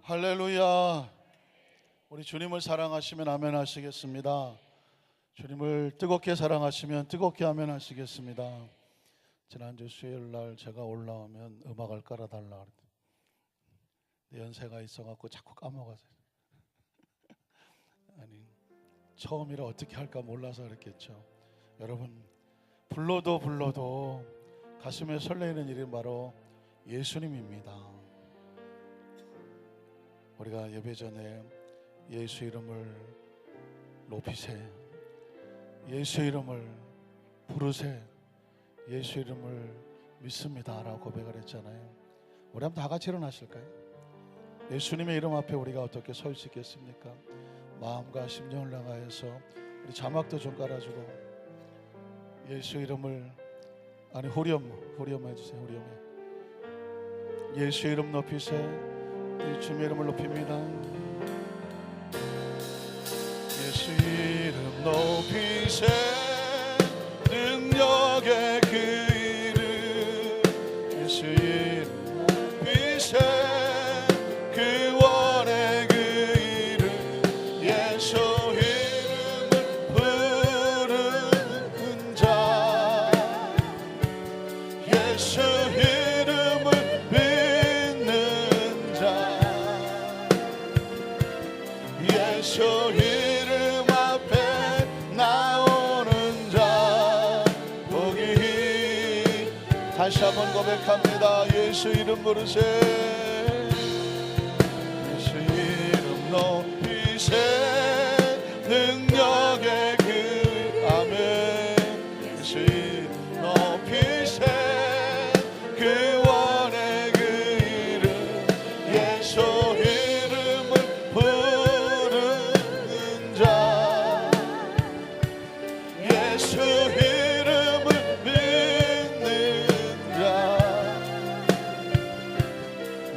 할렐루야. 우리 주님을 사랑하시면 아멘 하시겠습니다. 주님을 뜨겁게 사랑하시면 뜨겁게 아멘 하시겠습니다. 지난주 수요일날 제가 올라오면 음악을 깔아달라 그랬더니 연세가 있어갖고 자꾸 까먹어서 아니 처음이라 어떻게 할까 몰라서 그랬겠죠. 여러분 불러도 가슴에 설레이는 이름 바로 예수님입니다. 우리가 예배 전에 예수 이름을 높이세, 예수 이름을 부르세, 예수 이름을 믿습니다 라고 고백을 했잖아요. 우리 한번 다 같이 일어나실까요? 예수님의 이름 앞에 우리가 어떻게 설 수 있겠습니까? 마음과 심령을 향하여서 우리 자막도 좀 깔아주고 예수 이름을 아니 후렴 해주세요. 후렴에 예수 이름 높이세, 주님의 이름을 높입니다. 예수 이름 높이세, 능력의 그 이름 예수 이름 높이세, 구원의 그 이름 예수 이름을 부르는 자, 예수 이름을 믿는 자, 예수 이름 앞에 나오는 자 복이. 다시 한번 고백합니다. 예수 이름 부르세, 예수 이름 높이세, 능력의 그 아멘, 예수 이름 높이세, 구원의 그 이름 예수 이름을 부르는 자, 예수 이름을 믿는 자,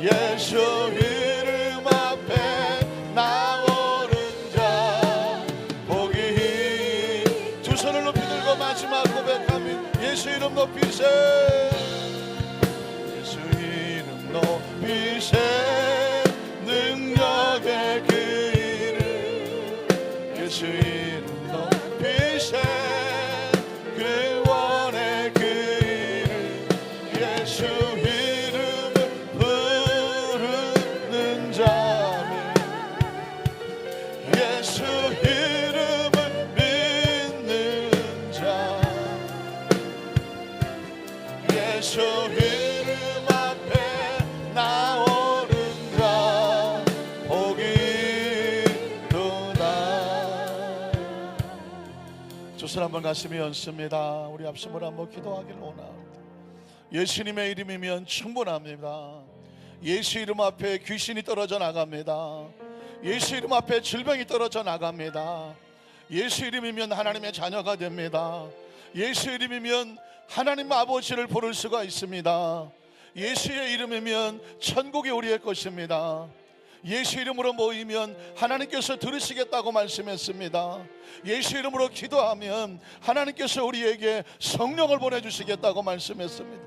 예수 이름 앞에 나오는 자 복이. 두 손을 높이 들고 마지막 고백하면 예수 이름 높이세, 예수 이름 높이세, 능력의 그 이름 예수 이름 높이세, 구원의 그 이름 예수 이름을 부르는 자매, 예수 이름을 믿는 자, 예수 이름 앞에 나오는 자 복이 도다. 주술 한번 가슴이 얹습니다. 우리 앞심으로 한번 기도하기를 원합니다. 예수님의 이름이면 충분합니다. 예수 이름 앞에 귀신이 떨어져 나갑니다. 예수 이름 앞에 질병이 떨어져 나갑니다. 예수 이름이면 하나님의 자녀가 됩니다. 예수 이름이면 하나님 아버지를 부를 수가 있습니다. 예수의 이름이면 천국이 우리의 것입니다. 예수 이름으로 모이면 하나님께서 들으시겠다고 말씀했습니다. 예수 이름으로 기도하면 하나님께서 우리에게 성령을 보내주시겠다고 말씀했습니다.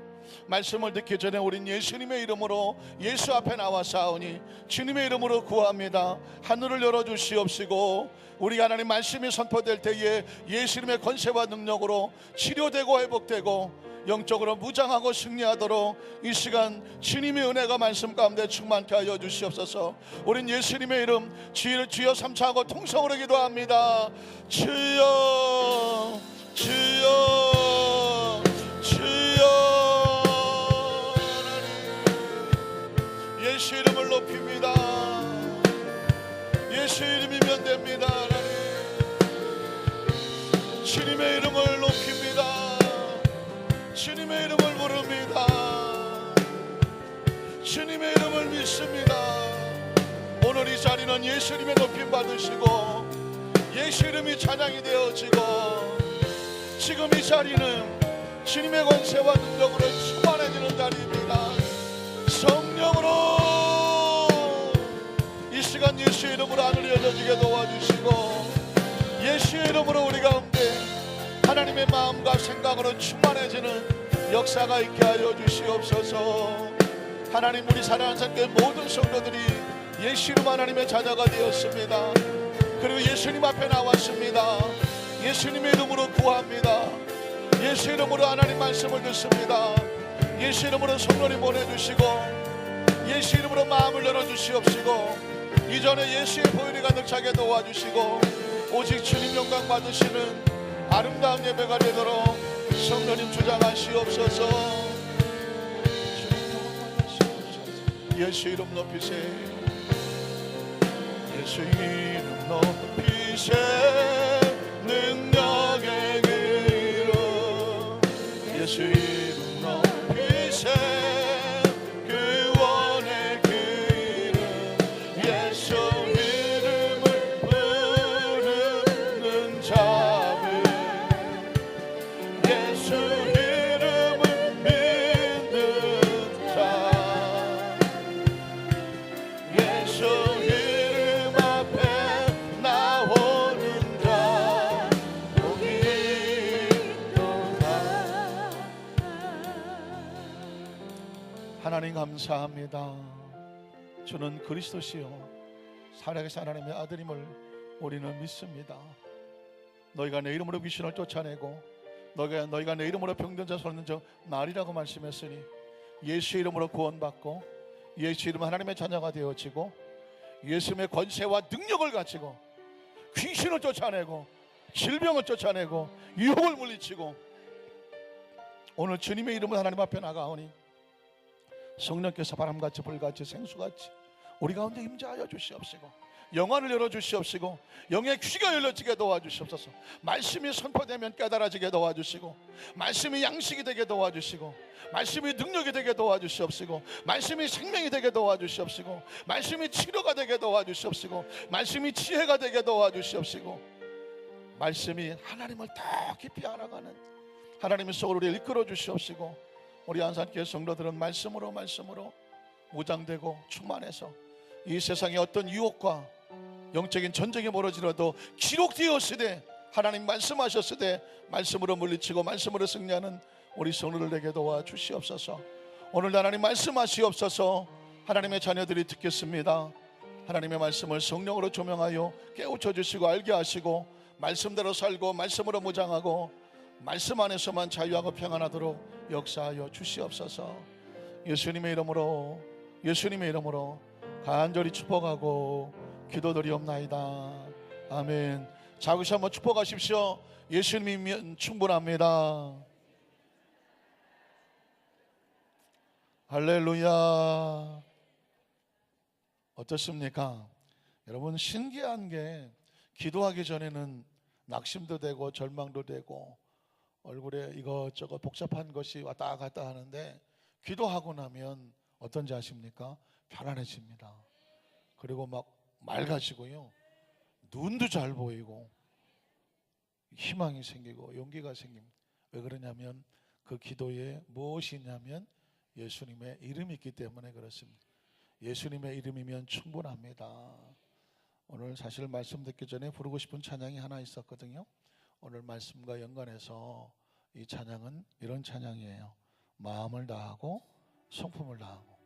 말씀을 듣기 전에 우린 예수님의 이름으로 예수 앞에 나와 싸우니 주님의 이름으로 구합니다. 하늘을 열어주시옵시고 우리 하나님 말씀이 선포될 때에 예수님의 권세와 능력으로 치료되고 회복되고 영적으로 무장하고 승리하도록 이 시간 주님의 은혜가 말씀 가운데 충만케 하여 주시옵소서. 우린 예수님의 이름 주여 삼차하고 통성으로 기도합니다. 주여 주여 주여. 예수 이름을 높입니다. 예수 이름이면 됩니다. 하나님 주님의 이름을 높입니다. 주님의 이름을 부릅니다. 주님의 이름을 믿습니다. 오늘 이 자리는 예수님의 높임 받으시고 예수 이름이 찬양이 되어지고 지금 이 자리는 주님의 권세와 능력으로 충만해지는 자리입니다. 성령으로 이 시간 예수 이름으로 하늘이 열려지게 도와주시고 예수의 이름으로 우리 가운데 하나님의 마음과 생각으로 충만해지는 역사가 있게 하여 주시옵소서. 하나님, 우리 사랑하는 산교회 모든 성도들이 예수 이름 하나님의 자녀가 되었습니다. 그리고 예수님 앞에 나왔습니다. 예수님의 이름으로 구합니다. 예수 이름으로 하나님 말씀을 듣습니다. 예수 이름으로 성령님 보내주시고 예수 이름으로 마음을 열어주시옵시고 이전에 예수의 보혈이 가득 차게 도와주시고 오직 주님 영광 받으시는 아름다운 예배가 되도록 성령님 주장하시옵소서. 주님 영광 받으시옵소서. 예수 이름 높이세. 예수 이름 높이세. 능력의 그 이름 예수 이름 높이세. 구원의 그 이름 예수 이름을 부르는 자들 예수 이름을 믿는 자 예수 이름 앞에 나오는 자 복이 있도다. 하나님 감사합니다. 주는 그리스도시요 살아계신 하나님의 아들임을 우리는 믿습니다. 너희가 내 이름으로 귀신을 쫓아내고 너희가 내 이름으로 병든 자 손는 자 날이라고 말씀했으니 예수 이름으로 구원받고 예수 이름 하나님의 자녀가 되어지고 예수님의 권세와 능력을 가지고 귀신을 쫓아내고 질병을 쫓아내고 유혹을 물리치고 오늘 주님의 이름을 하나님 앞에 나가오니 성령께서 바람같이 불같이 생수같이 우리 가운데 임재하여 주시옵시고 영안을 열어주시옵시고 영의 귀가 열려지게 도와주시옵소서. 말씀이 선포되면 깨달아지게 도와주시고 말씀이 양식이 되게 도와주시고 말씀이 능력이 되게 도와주시옵시고 말씀이 생명이 되게 도와주시옵시고 말씀이 치료가 되게 도와주시옵시고 말씀이 지혜가 되게 도와주시옵시고 말씀이 하나님을 더 깊이 알아가는 하나님의 속으로 우리를 이끌어 주시옵시고 우리 안산교회 성도들은 말씀으로 무장되고 충만해서 이 세상의 어떤 유혹과 영적인 전쟁이 벌어지려도 기록되었으되 하나님 말씀하셨으되 말씀으로 물리치고 말씀으로 승리하는 우리 성도들 되게 도와주시옵소서. 오늘 하나님 말씀하시옵소서. 하나님의 자녀들이 듣겠습니다. 하나님의 말씀을 성령으로 조명하여 깨우쳐 주시고 알게 하시고 말씀대로 살고 말씀으로 무장하고 말씀 안에서만 자유하고 평안하도록 역사하여 주시옵소서. 예수님의 이름으로 간절히 축복하고 기도드리옵나이다. 아멘. 자그시 한번 축복하십시오. 예수님이면 충분합니다. 할렐루야. 어떻습니까? 여러분 신기한 게 기도하기 전에는 낙심도 되고 절망도 되고 얼굴에 이것저것 복잡한 것이 왔다 갔다 하는데 기도하고 나면 어떤지 아십니까? 편안해집니다. 그리고 막 맑아지고요 눈도 잘 보이고 희망이 생기고 용기가 생깁니다. 왜 그러냐면 그 기도에 무엇이 있냐면 예수님의 이름이 있기 때문에 그렇습니다. 예수님의 이름이면 충분합니다. 오늘 사실 말씀 듣기 전에 부르고 싶은 찬양이 하나 있었거든요. 오늘 말씀과 연관해서 이 찬양은 이런 찬양이에요. 마음을 다하고 성품을 다하고.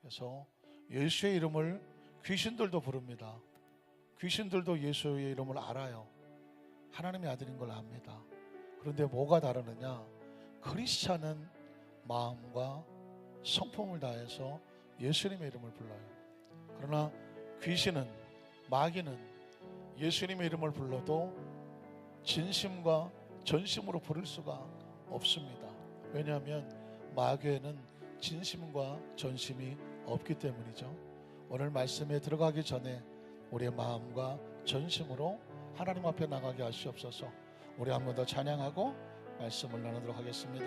그래서 예수의 이름을 귀신들도 부릅니다. 귀신들도 예수의 이름을 알아요. 하나님의 아들인 걸 압니다. 그런데 뭐가 다르느냐? 크리스찬은 마음과 성품을 다해서 예수님의 이름을 불러요. 그러나 귀신은, 마귀는 예수님의 이름을 불러도 진심과 전심으로 부를 수가 없습니다. 왜냐하면 마귀에는 진심과 전심이 없기 때문이죠. 오늘 말씀에 들어가기 전에 우리의 마음과 전심으로 하나님 앞에 나가게 하시옵소서. 우리 한 번 더 찬양하고 말씀을 나누도록 하겠습니다.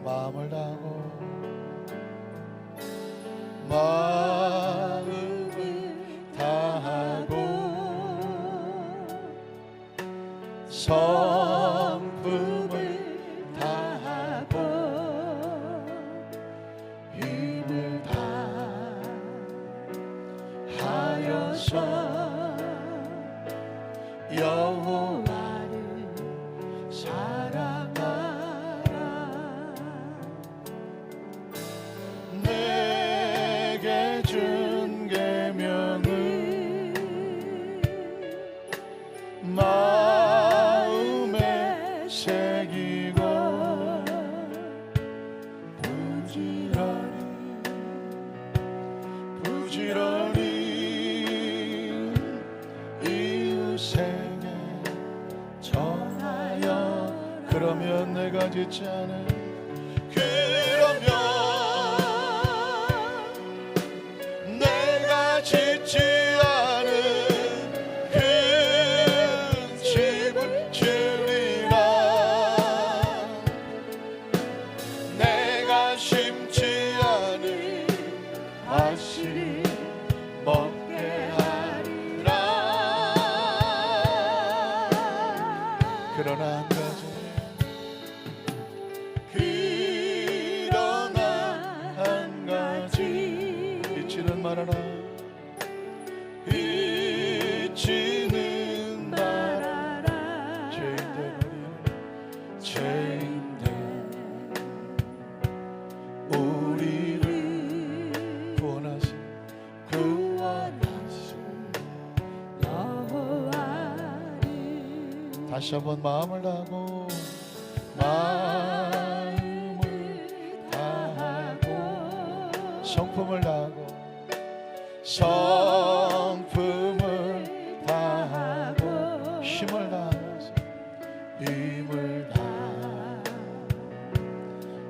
마음을 다하고 마음을 다하고 성품을 다하고 힘을 다하여서 여호와 여호와를 사랑하라. 내게 준 계명을 마음에 새기고 부지런히 이웃에게 전하여 그러면 내가 짓지 않은 그러면 내가 짓지 않은 그 집을 주리라. 내가 심지 않은 과실을 먹게 하리라. 그러나 한 가지 잊지는 말아라. 잊지는 말아라. 죄인된 우리를 구원하신 여호와를 다시 한번 마음을 다하고 성품을 다하고 성품을 다하고 힘을 다하면서 힘을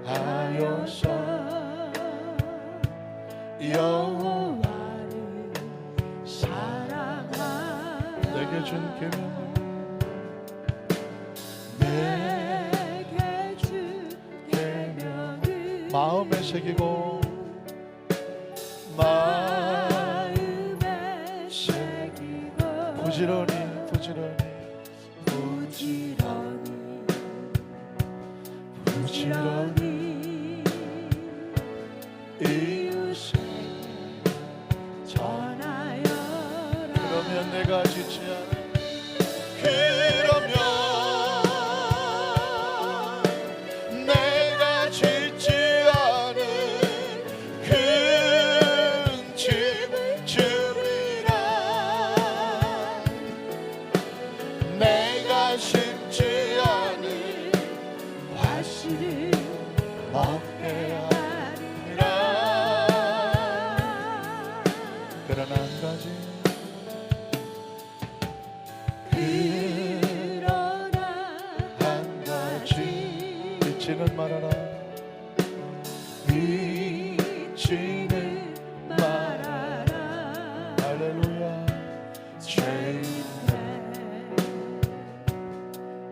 다하여서 여호와를 사랑하라. 내게 준 계명을 내게 준 계명을 마음에 새기고 마음에 새기고 부지런히 이웃에게 전하여라. 그러면 내가 짓지 않은 그러면 내가 짓지 않은 큰 집을 주리라. 내가 심지 않은 과실을 먹게 하리라. 그러나 한 가지 잊지는 말아라. 잊지는 말아라. 할렐루야. 죄인된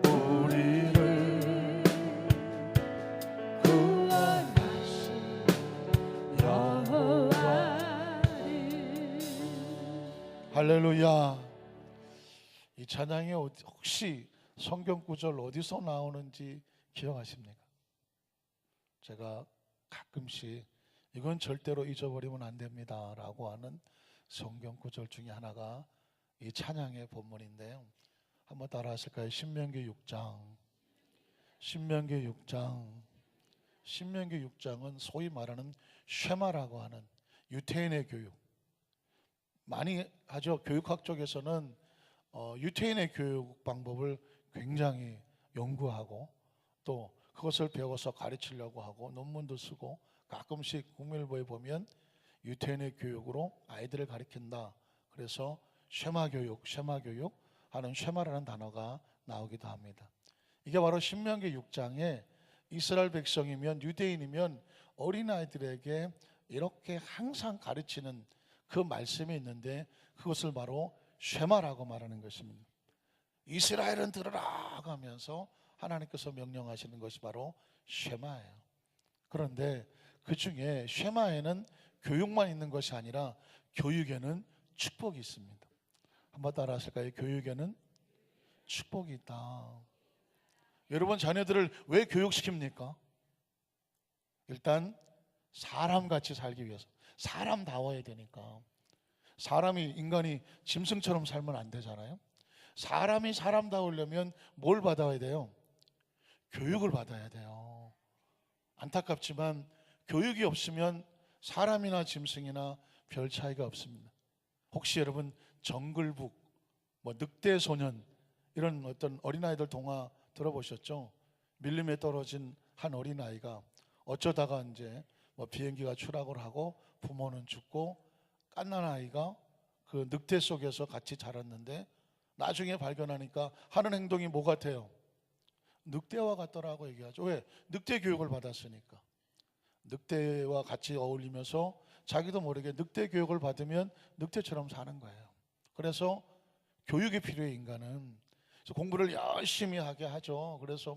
우리를 구원하신 여호와를. 할렐루야. 이 찬양이 혹시 성경 구절 어디서 나오는지 기억하십니까? 제가 가끔씩 이건 절대로 잊어버리면 안 됩니다 라고 하는 성경 구절 중에 하나가 이 찬양의 본문인데요. 한번 따라 하실까요? 신명기 6장. 신명기 6장은 소위 말하는 쉐마라고 하는 유태인의 교육. 많이 하죠. 교육학 쪽에서는 유태인의 교육 방법을 굉장히 연구하고 또 그것을 배워서 가르치려고 하고 논문도 쓰고 가끔씩 국민일보에 보면 유태인의 교육으로 아이들을 가르친다. 그래서 쉐마 교육 하는 쉐마라는 단어가 나오기도 합니다. 이게 바로 신명기 6장에 이스라엘 백성이면 유대인이면 어린아이들에게 이렇게 항상 가르치는 그 말씀이 있는데 그것을 바로 쉐마라고 말하는 것입니다. 이스라엘은 들으라 하면서 하나님께서 명령하시는 것이 바로 쉐마예요. 그런데 그 중에 쉐마에는 교육만 있는 것이 아니라 교육에는 축복이 있습니다. 한번 따라 하실까요? 교육에는 축복이 있다. 여러분 자녀들을 왜 교육시킵니까? 일단 사람같이 살기 위해서, 사람다워야 되니까. 인간이 짐승처럼 살면 안 되잖아요. 사람이 사람다우려면 뭘 받아야 돼요? 교육을 받아야 돼요. 안타깝지만 교육이 없으면 사람이나 짐승이나 별 차이가 없습니다. 혹시 여러분 정글북, 늑대 소년 이런 어떤 어린아이들 동화 들어보셨죠? 밀림에 떨어진 한 어린아이가 어쩌다가 이제 비행기가 추락을 하고 부모는 죽고 갓난아이가 그 늑대 속에서 같이 자랐는데 나중에 발견하니까 하는 행동이 뭐 같아요? 늑대와 같더라고 얘기하죠. 왜? 늑대 교육을 받았으니까. 늑대와 같이 어울리면서 자기도 모르게 늑대 교육을 받으면 늑대처럼 사는 거예요. 그래서 교육이 필요해 인간은. 그래서 공부를 열심히 하게 하죠. 그래서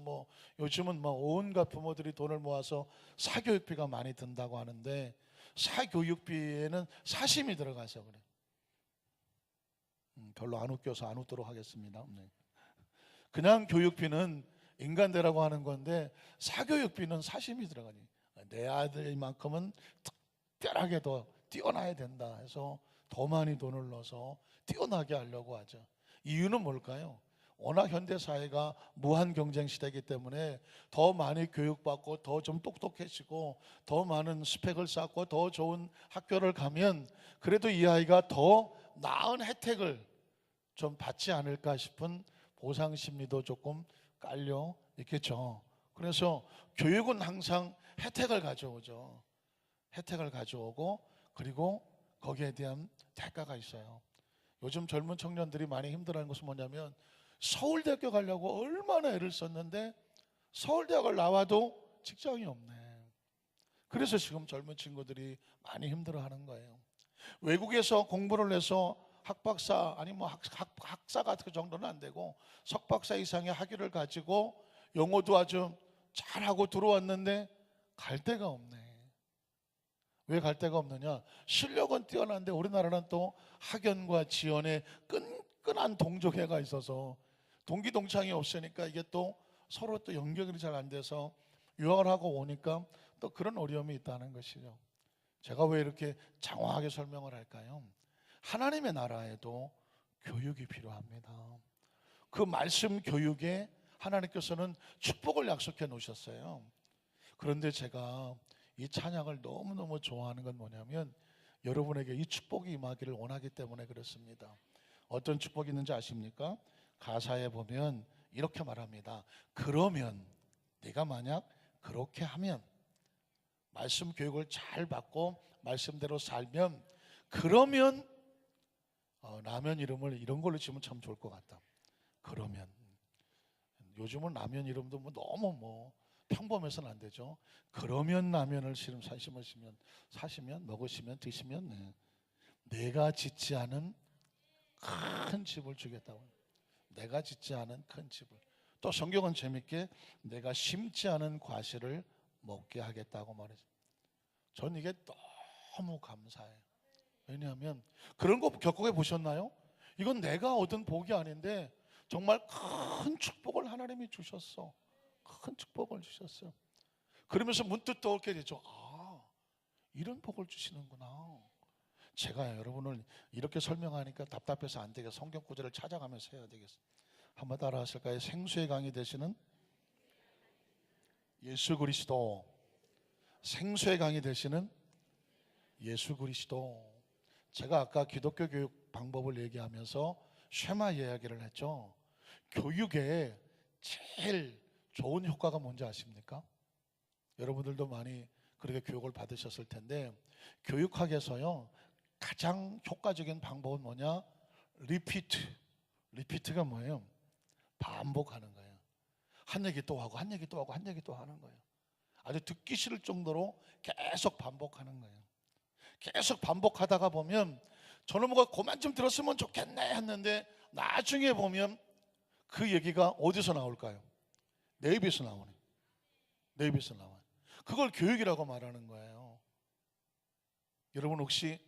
요즘은 온갖 부모들이 돈을 모아서 사교육비가 많이 든다고 하는데 사교육비에는 사심이 들어가서 그래. 별로 안 웃겨서 안 웃도록 하겠습니다. 네. 그냥 교육비는 인간대라고 하는 건데 사교육비는 사심이 들어가니 내 아들만큼은 특별하게 더 뛰어나야 된다 해서 더 많이 돈을 넣어서 뛰어나게 하려고 하죠. 이유는 뭘까요? 워낙 현대사회가 무한 경쟁 시대이기 때문에 더 많이 교육받고 더 좀 똑똑해지고 더 많은 스펙을 쌓고 더 좋은 학교를 가면 그래도 이 아이가 더 나은 혜택을 좀 받지 않을까 싶은 보상 심리도 조금 깔려 있겠죠. 그래서 교육은 항상 혜택을 가져오죠. 혜택을 가져오고 그리고 거기에 대한 대가가 있어요. 요즘 젊은 청년들이 많이 힘들어하는 것은 뭐냐면 서울대학교 가려고 얼마나 애를 썼는데 서울대학을 나와도 직장이 없네. 그래서 지금 젊은 친구들이 많이 힘들어하는 거예요. 외국에서 공부를 해서 학박사 아니면 학사 같은 정도는 안 되고 석박사 이상의 학위를 가지고 영어도 아주 잘하고 들어왔는데 갈 데가 없네. 왜 갈 데가 없느냐? 실력은 뛰어난데 우리나라는 또 학연과 지연에 끈끈한 동족애가 있어서 동기동창이 없으니까 이게 또 서로 또 연결이 잘 안 돼서 유학을 하고 오니까 또 그런 어려움이 있다는 것이죠. 제가 왜 이렇게 장황하게 설명을 할까요? 하나님의 나라에도 교육이 필요합니다. 그 말씀 교육에 하나님께서는 축복을 약속해 놓으셨어요. 그런데 제가 이 찬양을 너무너무 좋아하는 건 뭐냐면 여러분에게 이 축복이 임하기를 원하기 때문에 그렇습니다. 어떤 축복이 있는지 아십니까? 가사에 보면 이렇게 말합니다. 그러면 네가 만약 그렇게 하면 말씀 교육을 잘 받고 말씀대로 살면 그러면 라면 이름을 이런 걸로 지으면 참 좋을 것 같다. 그러면 요즘은 라면 이름도 너무 평범해서는 안 되죠. 그러면 라면을 사시면 먹으시면 드시면 내가 짓지 않은 큰 집을 주겠다고. 내가 짓지 않은 큰 집을. 또 성경은 재밌게 내가 심지 않은 과실을 먹게 하겠다고 말해요. 전 이게 너무 감사해요. 왜냐하면 그런 거 겪어해 보셨나요? 이건 내가 얻은 복이 아닌데 정말 큰 축복을 하나님이 주셨어. 큰 축복을 주셨어요. 그러면서 문득 떠오르게 되죠. 이런 복을 주시는구나. 제가 여러분을 이렇게 설명하니까 답답해서 안 되겠어요. 성경 구절을 찾아가면서 해야 되겠어요. 한번 따라 하실까요? 생수의 강이 되시는 예수 그리스도. 생수의 강이 되시는 예수 그리스도. 제가 아까 기독교 교육 방법을 얘기하면서 쉐마 이야기를 했죠. 교육에 제일 좋은 효과가 뭔지 아십니까? 여러분들도 많이 그렇게 교육을 받으셨을 텐데 교육학에서요 가장 효과적인 방법은 뭐냐? 리피트가 뭐예요? 반복하는 거예요. 한 얘기 또 하고 한 얘기 또 하고 한 얘기 또 하는 거예요. 아주 듣기 싫을 정도로 계속 반복하는 거예요. 계속 반복하다가 보면 저는 뭐가 그만 좀 들었으면 좋겠네 했는데 나중에 보면 그 얘기가 어디서 나올까요? 내 입에서 나오네. 내 입에서 나와요. 그걸 교육이라고 말하는 거예요. 여러분 혹시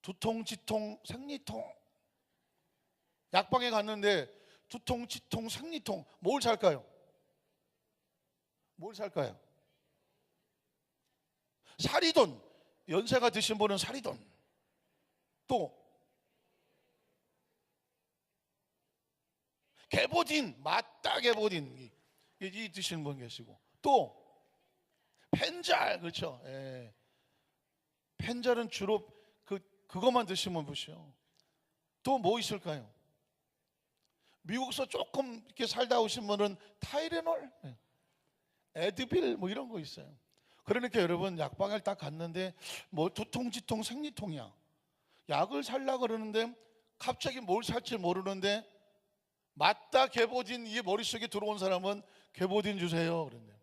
두통, 지통, 생리통 약방에 갔는데 두통, 지통, 생리통 뭘 살까요? 뭘 살까요? 사리돈. 연세가 드신 분은 사리돈. 또 게보딘, 맞다 게보딘 이 드시는 분 계시고, 또 펜잘, 그렇죠? 예. 펜잘은 주로 그것만 드시면 보시오. 또 뭐 있을까요? 미국에서 조금 이렇게 살다 오신 분은 타이레놀, 에드빌 뭐 이런 거 있어요. 그러니까 여러분 약방을 딱 갔는데 뭐 두통, 지통, 생리통이야. 약을 살라 그러는데 갑자기 뭘 살지 모르는데 맞다 게보딘 이 머릿속에 들어온 사람은 게보딘 주세요 그런대요.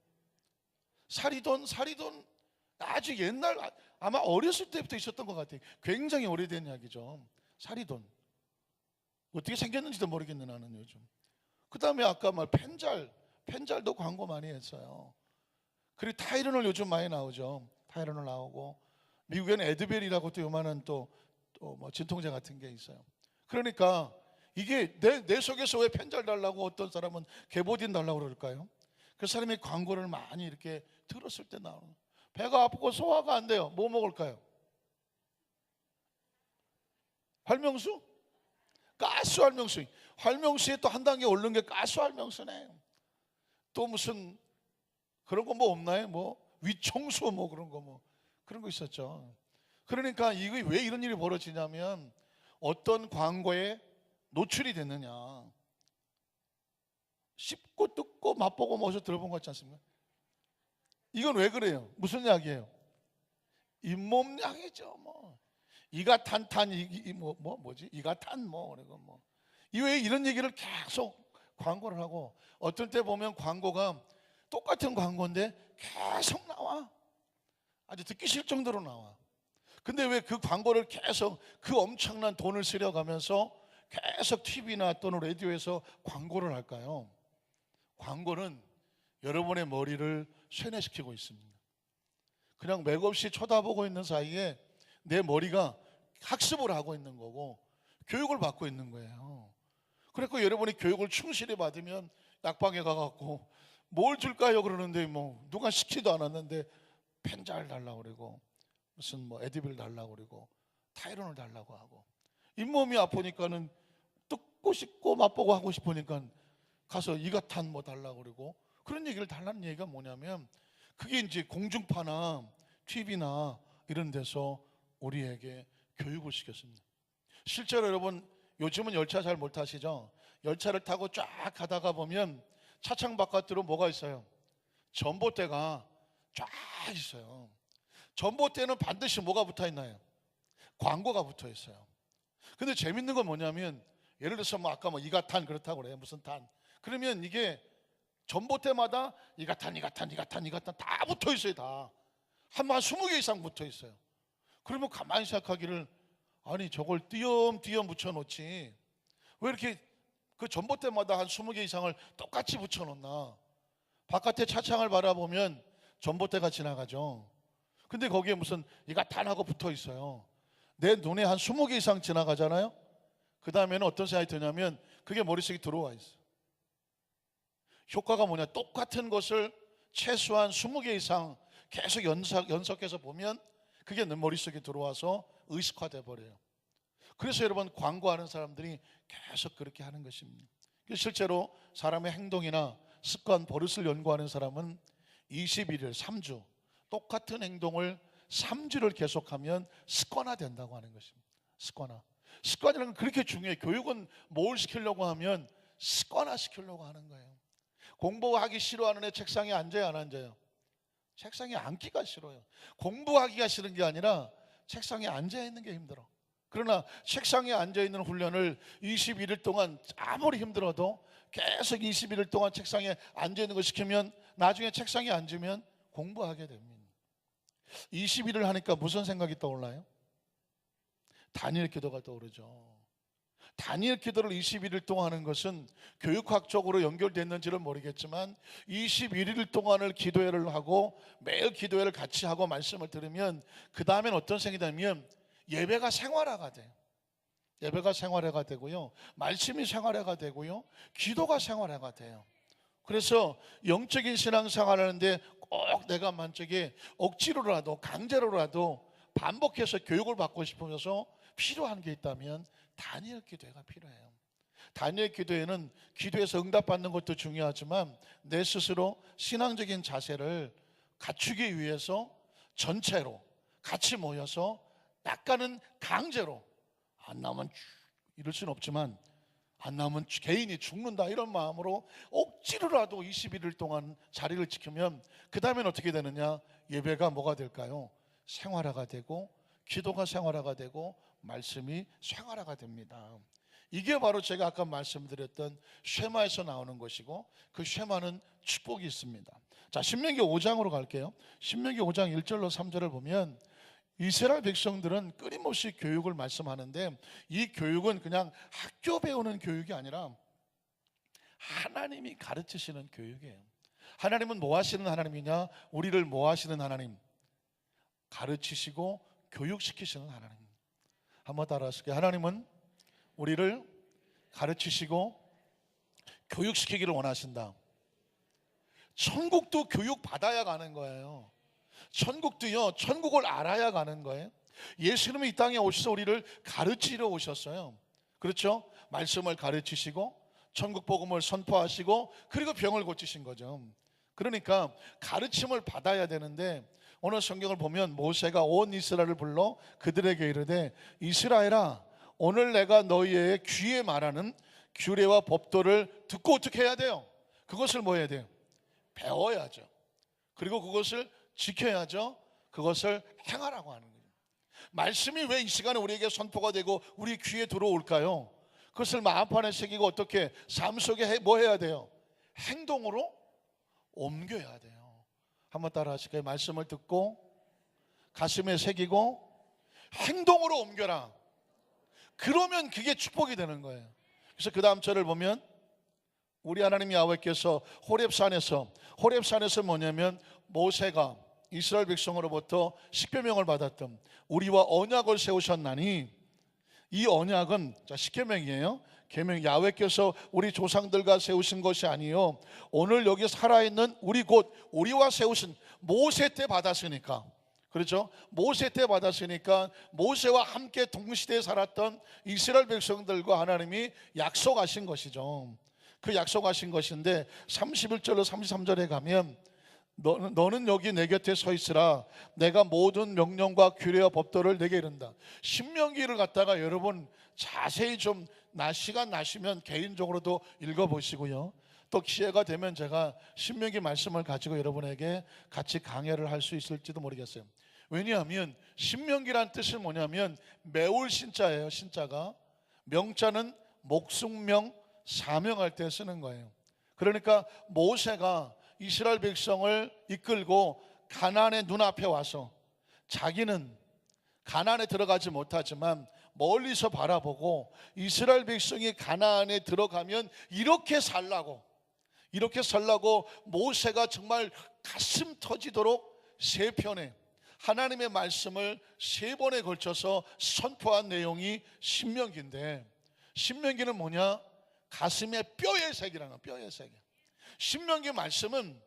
사리돈 아주 옛날 아마 어렸을 때부터 있었던 것 같아요. 굉장히 오래된 약이죠. 사리돈 어떻게 생겼는지도 모르겠네 나는 요즘. 그 다음에 아까 말 펜잘도 광고 많이 했어요. 그리고 타이레놀 요즘 많이 나오죠. 타이레놀 나오고 미국에는 에드벨이라고 또 요만한 또 뭐 진통제 같은 게 있어요. 그러니까 이게 내 속에서 왜 펜잘 달라고 어떤 사람은 게보딘 달라고 그럴까요? 그 사람이 광고를 많이 이렇게 들었을 때 나오는, 배가 아프고 소화가 안 돼요. 뭐 먹을까요? 활명수? 가스 활명수. 활명수에 또 한 단계 오른 게 가스 활명수네. 또 무슨 그런 거 뭐 없나요? 뭐 위청수 뭐 그런 거 뭐 그런 거 있었죠. 그러니까 이게 왜 이런 일이 벌어지냐면 어떤 광고에 노출이 됐느냐. 씹고 뜯고 맛보고 뭐서 들어본 것 같지 않습니까? 이건 왜 그래요? 무슨 약이에요? 잇몸약이죠. 뭐 이가탄탄 뭐지? 이가탄 뭐 그리고 뭐 이외에 이런 얘기를 계속 광고를 하고, 어떤 때 보면 광고가 똑같은 광고인데 계속 나와. 아주 듣기 싫을 정도로 나와. 근데 왜 그 광고를 계속 그 엄청난 돈을 들여가면서 계속 TV나 또는 라디오에서 광고를 할까요? 광고는 여러분의 머리를 쇠뇌시키고 있습니다. 그냥 맥없이 쳐다보고 있는 사이에 내 머리가 학습을 하고 있는 거고 교육을 받고 있는 거예요. 그래서 여러분이 교육을 충실히 받으면 약방에 가갖고 뭘 줄까요? 그러는데 뭐 누가 시키지도 않았는데 펜잘 달라고 그러고 무슨 뭐 에드빌 달라고 그러고 타이레놀 달라고 하고, 잇몸이 아프니까는 뜯고 싶고 맛보고 하고 싶으니까 가서 이가탄 뭐 달라고 그러고, 그런 얘기를 달라는 얘기가 뭐냐면 그게 이제 공중파나 TV나 이런 데서 우리에게 교육을 시켰습니다. 실제로 여러분 요즘은 열차 잘 못 타시죠? 열차를 타고 쫙 가다가 보면 차창 바깥으로 뭐가 있어요? 전봇대가 쫙 있어요. 전봇대는 반드시 뭐가 붙어 있나요? 광고가 붙어 있어요. 근데 재밌는 건 뭐냐면 예를 들어서 뭐 아까 뭐 이가탄 그렇다고 그래요. 무슨 탄. 그러면 이게 전봇대마다 이가탄 다 붙어 있어요. 다. 한 20개 이상 붙어 있어요. 그러면 가만히 생각하기를, 아니 저걸 띄엄띄엄 붙여놓지 왜 이렇게 그 전봇대마다 한 20개 이상을 똑같이 붙여놓나. 바깥에 차창을 바라보면 전봇대가 지나가죠. 근데 거기에 무슨 이가탄하고 붙어 있어요. 내 눈에 한 20개 이상 지나가잖아요. 그 다음에는 어떤 생각이 드냐면 그게 머릿속에 들어와 있어요. 효과가 뭐냐, 똑같은 것을 최소한 20개 이상 계속 연속해서 보면 그게 내 머릿속에 들어와서 의식화돼 버려요. 그래서 여러분 광고하는 사람들이 계속 그렇게 하는 것입니다. 실제로 사람의 행동이나 습관, 버릇을 연구하는 사람은 21일, 3주 똑같은 행동을 3주를 계속하면 습관화된다고 하는 것입니다. 습관이라는 건 그렇게 중요해요. 교육은 뭘 시키려고 하면 습관화시키려고 하는 거예요. 공부하기 싫어하는 애 책상에 앉아요, 안 앉아요? 책상에 앉기가 싫어요. 공부하기가 싫은 게 아니라 책상에 앉아 있는 게 힘들어. 그러나 책상에 앉아 있는 훈련을 21일 동안 아무리 힘들어도 계속 21일 동안 책상에 앉아 있는 걸 시키면 나중에 책상에 앉으면 공부하게 됩니다. 20일을 하니까 무슨 생각이 떠올라요? 다니엘 기도가 떠오르죠. 다니엘 기도를 21일 동안 하는 것은 교육학적으로 연결됐는지는 모르겠지만 21일 동안을 기도회를 하고 매일 기도회를 같이 하고 말씀을 들으면 그 다음엔 어떤 생각이 되냐면 예배가 생활화가 돼요. 예배가 생활화가 되고요, 말씀이 생활화가 되고요, 기도가 생활화가 돼요. 그래서 영적인 신앙생활을 하는데 꼭 내가 만약에 억지로라도 강제로라도 반복해서 교육을 받고 싶으면서 필요한 게 있다면 다니엘 기도회가 필요해요. 다니엘 기도에는 기도에서 응답받는 것도 중요하지만 내 스스로 신앙적인 자세를 갖추기 위해서 전체로 같이 모여서 약간은 강제로 안 나오면 이럴 수는 없지만 안 나오면 개인이 죽는다 이런 마음으로 억지로라도 21일 동안 자리를 지키면 그 다음엔 어떻게 되느냐? 예배가 뭐가 될까요? 생활화가 되고 기도가 생활화가 되고 말씀이 생활화가 됩니다. 이게 바로 제가 아까 말씀드렸던 쉐마에서 나오는 것이고 그 쉐마는 축복이 있습니다. 자, 신명기 5장으로 갈게요. 신명기 5장 1절로 3절을 보면 이스라엘 백성들은 끊임없이 교육을 말씀하는데 이 교육은 그냥 학교 배우는 교육이 아니라 하나님이 가르치시는 교육이에요. 하나님은 뭐 하시는 하나님이냐? 우리를 뭐 하시는 하나님? 가르치시고 교육시키시는 하나님. 한번 따라하실게요. 하나님은 우리를 가르치시고 교육시키기를 원하신다. 천국도 교육 받아야 가는 거예요. 천국도요, 천국을 알아야 가는 거예요. 예수님이 이 땅에 오셔서 우리를 가르치러 오셨어요. 그렇죠? 말씀을 가르치시고 천국 복음을 선포하시고 그리고 병을 고치신 거죠. 그러니까 가르침을 받아야 되는데 오늘 성경을 보면 모세가 온 이스라엘을 불러 그들에게 이르되 이스라엘아 오늘 내가 너희의 귀에 말하는 규례와 법도를 듣고 어떻게 해야 돼요? 그것을 뭐 해야 돼요? 배워야죠. 그리고 그것을 지켜야죠. 그것을 행하라고 하는 거예요. 말씀이 왜 이 시간에 우리에게 선포가 되고 우리 귀에 들어올까요? 그것을 마음판에 새기고 어떻게 삶 속에 뭐 해야 돼요? 행동으로 옮겨야 돼요. 한번 따라 하실까요? 말씀을 듣고 가슴에 새기고 행동으로 옮겨라. 그러면 그게 축복이 되는 거예요. 그래서 그 다음 절을 보면 우리 하나님 야훼께서 호렙산에서 뭐냐면 모세가 이스라엘 백성으로부터 십계명을 받았던 우리와 언약을 세우셨나니 이 언약은 십계명이에요. 계명 야훼께서 우리 조상들과 세우신 것이 아니요 오늘 여기 살아있는 우리 곧 우리와 세우신 모세 때 받았으니까 그렇죠? 모세 때 받았으니까 모세와 함께 동시대에 살았던 이스라엘 백성들과 하나님이 약속하신 것이죠. 그 약속하신 것인데 31절로 33절에 가면 너는 여기 내 곁에 서 있으라 내가 모든 명령과 규례와 법도를 내게 이른다. 신명기를 갖다가 여러분 자세히 좀 시간 나시면 개인적으로도 읽어보시고요. 또 기회가 되면 제가 신명기 말씀을 가지고 여러분에게 같이 강해를 할 수 있을지도 모르겠어요. 왜냐하면 신명기란 뜻은 뭐냐면 메울 신자예요. 신자가 명자는 목숨명 사명할 때 쓰는 거예요. 그러니까 모세가 이스라엘 백성을 이끌고 가나안의 눈앞에 와서 자기는 가나안에 들어가지 못하지만 멀리서 바라보고 이스라엘 백성이 가나안에 들어가면 이렇게 살라고 모세가 정말 가슴 터지도록 세 편의 하나님의 말씀을 세 번에 걸쳐서 선포한 내용이 신명기인데 신명기는 뭐냐? 가슴에 뼈의 색이라는 뼈의 색. 신명기 말씀은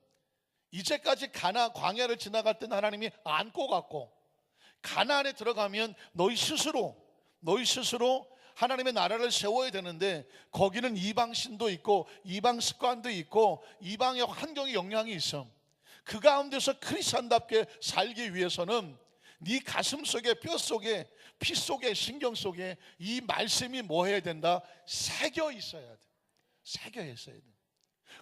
이제까지 광야를 지나갈 때 하나님이 안고 갔고 가나안에 들어가면 너희 스스로 하나님의 나라를 세워야 되는데 거기는 이방 신도 있고 이방 습관도 있고 이방의 환경의 영향이 있어. 그 가운데서 크리스찬답게 살기 위해서는 네 가슴 속에 뼈 속에 피 속에 신경 속에 이 말씀이 뭐 해야 된다? 새겨 있어야 돼. 새겨 있어야 돼.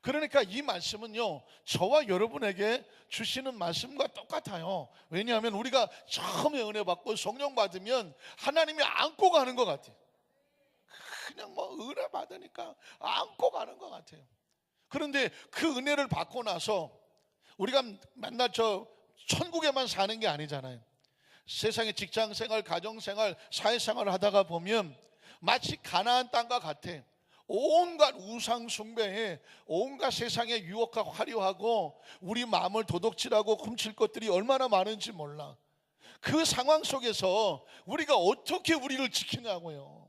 그러니까 이 말씀은요 저와 여러분에게 주시는 말씀과 똑같아요. 왜냐하면 우리가 처음에 은혜 받고 성령 받으면 하나님이 안고 가는 것 같아요. 그냥 뭐 은혜 받으니까 안고 가는 것 같아요. 그런데 그 은혜를 받고 나서 우리가 맨날 천국에만 사는 게 아니잖아요. 세상의 직장생활, 가정생활, 사회생활을 하다가 보면 마치 가나안 땅과 같아. 온갖 우상 숭배에 온갖 세상의 유혹과 화려하고 우리 마음을 도둑질하고 훔칠 것들이 얼마나 많은지 몰라. 그 상황 속에서 우리가 어떻게 우리를 지키냐고요.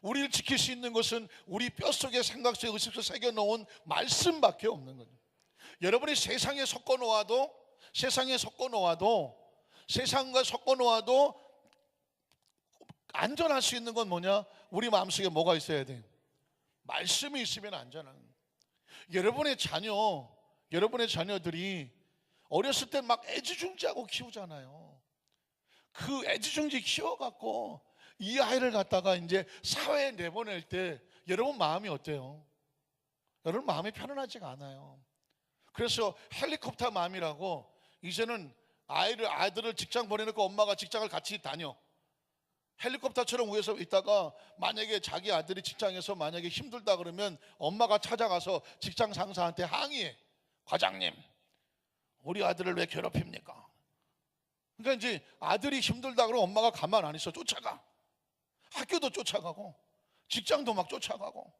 우리를 지킬 수 있는 것은 우리 뼛속에 생각 속에 의식 속에 새겨놓은 말씀밖에 없는 거죠. 여러분이 세상에 섞어 놓아도 세상과 섞어 놓아도 안전할 수 있는 건 뭐냐? 우리 마음속에 뭐가 있어야 돼? 말씀이 있으면 안전한. 여러분의 자녀들이 어렸을 때 막 애지중지하고 키우잖아요. 그 애지중지 키워갖고 이 아이를 갖다가 이제 사회에 내보낼 때 여러분 마음이 어때요? 여러분 마음이 편안하지가 않아요. 그래서 헬리콥터 맘이라고 이제는 아들을 직장 보내놓고 엄마가 직장을 같이 다녀. 헬리콥터처럼 위에서 있다가 만약에 자기 아들이 직장에서 만약에 힘들다 그러면 엄마가 찾아가서 직장 상사한테 항의해. 과장님, 우리 아들을 왜 괴롭힙니까? 그러니까 이제 아들이 힘들다 그러면 엄마가 가만 안 있어. 쫓아가. 학교도 쫓아가고 직장도 막 쫓아가고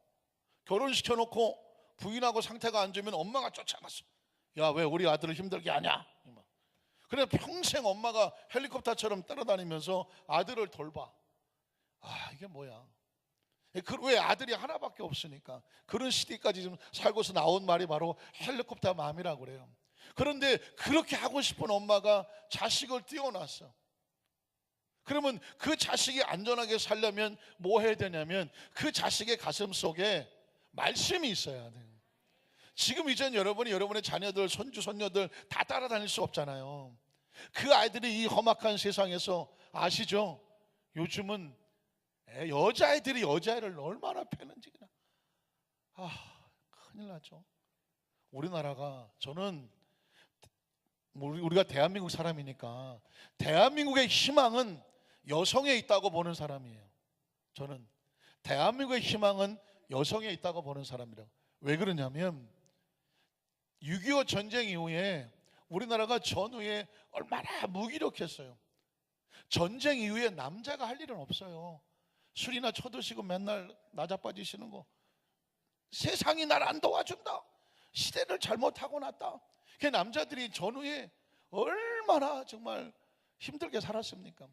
결혼시켜놓고 부인하고 상태가 안 좋으면 엄마가 쫓아갔어. 야, 왜 우리 아들을 힘들게 하냐? 그래 평생 엄마가 헬리콥터처럼 따라다니면서 아들을 돌봐. 이게 뭐야? 왜 아들이 하나밖에 없으니까 그런 시대까지 좀 살고서 나온 말이 바로 헬리콥터 마음이라고 그래요. 그런데 그렇게 하고 싶은 엄마가 자식을 띄워놨어. 그러면 그 자식이 안전하게 살려면 뭐 해야 되냐면 그 자식의 가슴 속에 말씀이 있어야 돼요. 지금 이젠 여러분의 자녀들, 손주, 손녀들 다 따라다닐 수 없잖아요. 그 아이들이 이 험악한 세상에서 아시죠? 요즘은 여자애들이 여자애를 얼마나 패는지 그냥 큰일 나죠. 우리나라가 저는 우리가 대한민국 사람이니까 대한민국의 희망은 여성에 있다고 보는 사람이에요. 저는 대한민국의 희망은 여성에 있다고 보는 사람이라고. 왜 그러냐면 6.25 전쟁 이후에 우리나라가 전후에 얼마나 무기력했어요. 전쟁 이후에 남자가 할 일은 없어요. 술이나 쳐드시고 맨날 나자빠지시는 거. 세상이 날 안 도와준다. 시대를 잘못하고 났다. 그 남자들이 전후에 얼마나 정말 힘들게 살았습니까?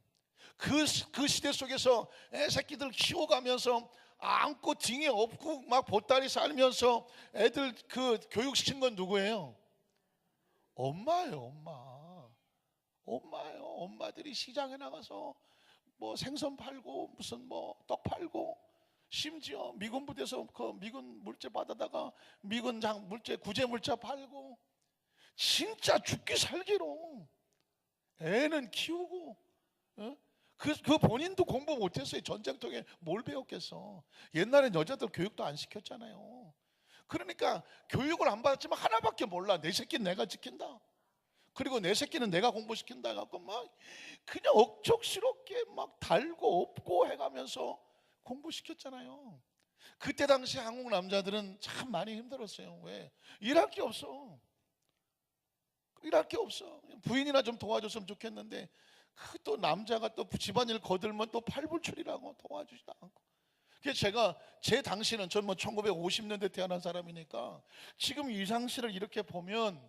그 시대 속에서 애새끼들 키워가면서 안고 등에 업고 막 보따리 싸면서 애들 그 교육시킨 건 누구예요? 엄마예요. 엄마예요. 엄마들이 시장에 나가서 뭐 생선 팔고 무슨 뭐 떡 팔고 심지어 미군 부대에서 그 미군 물자 받아다가 미군 장 물자 구제 물자 팔고 진짜 죽기 살기로 애는 키우고 그 본인도 공부 못했어요. 전쟁통에 뭘 배웠겠어. 옛날엔 여자들 교육도 안 시켰잖아요. 그러니까 교육을 안 받았지만 하나밖에 몰라. 내 새끼는 내가 지킨다. 그리고 내 새끼는 내가 공부시킨다 해갖고 막 그냥 억척스럽게 막 달고 업고 해가면서 공부시켰잖아요. 그때 당시 한국 남자들은 참 많이 힘들었어요. 왜? 일할 게 없어. 부인이나 좀 도와줬으면 좋겠는데 또 남자가 또 집안일 거들면 또 팔불출이라고 도와주지도 않고. 그래서 제가 제 당시는 전 뭐 1950년대 태어난 사람이니까 지금 이상실을 이렇게 보면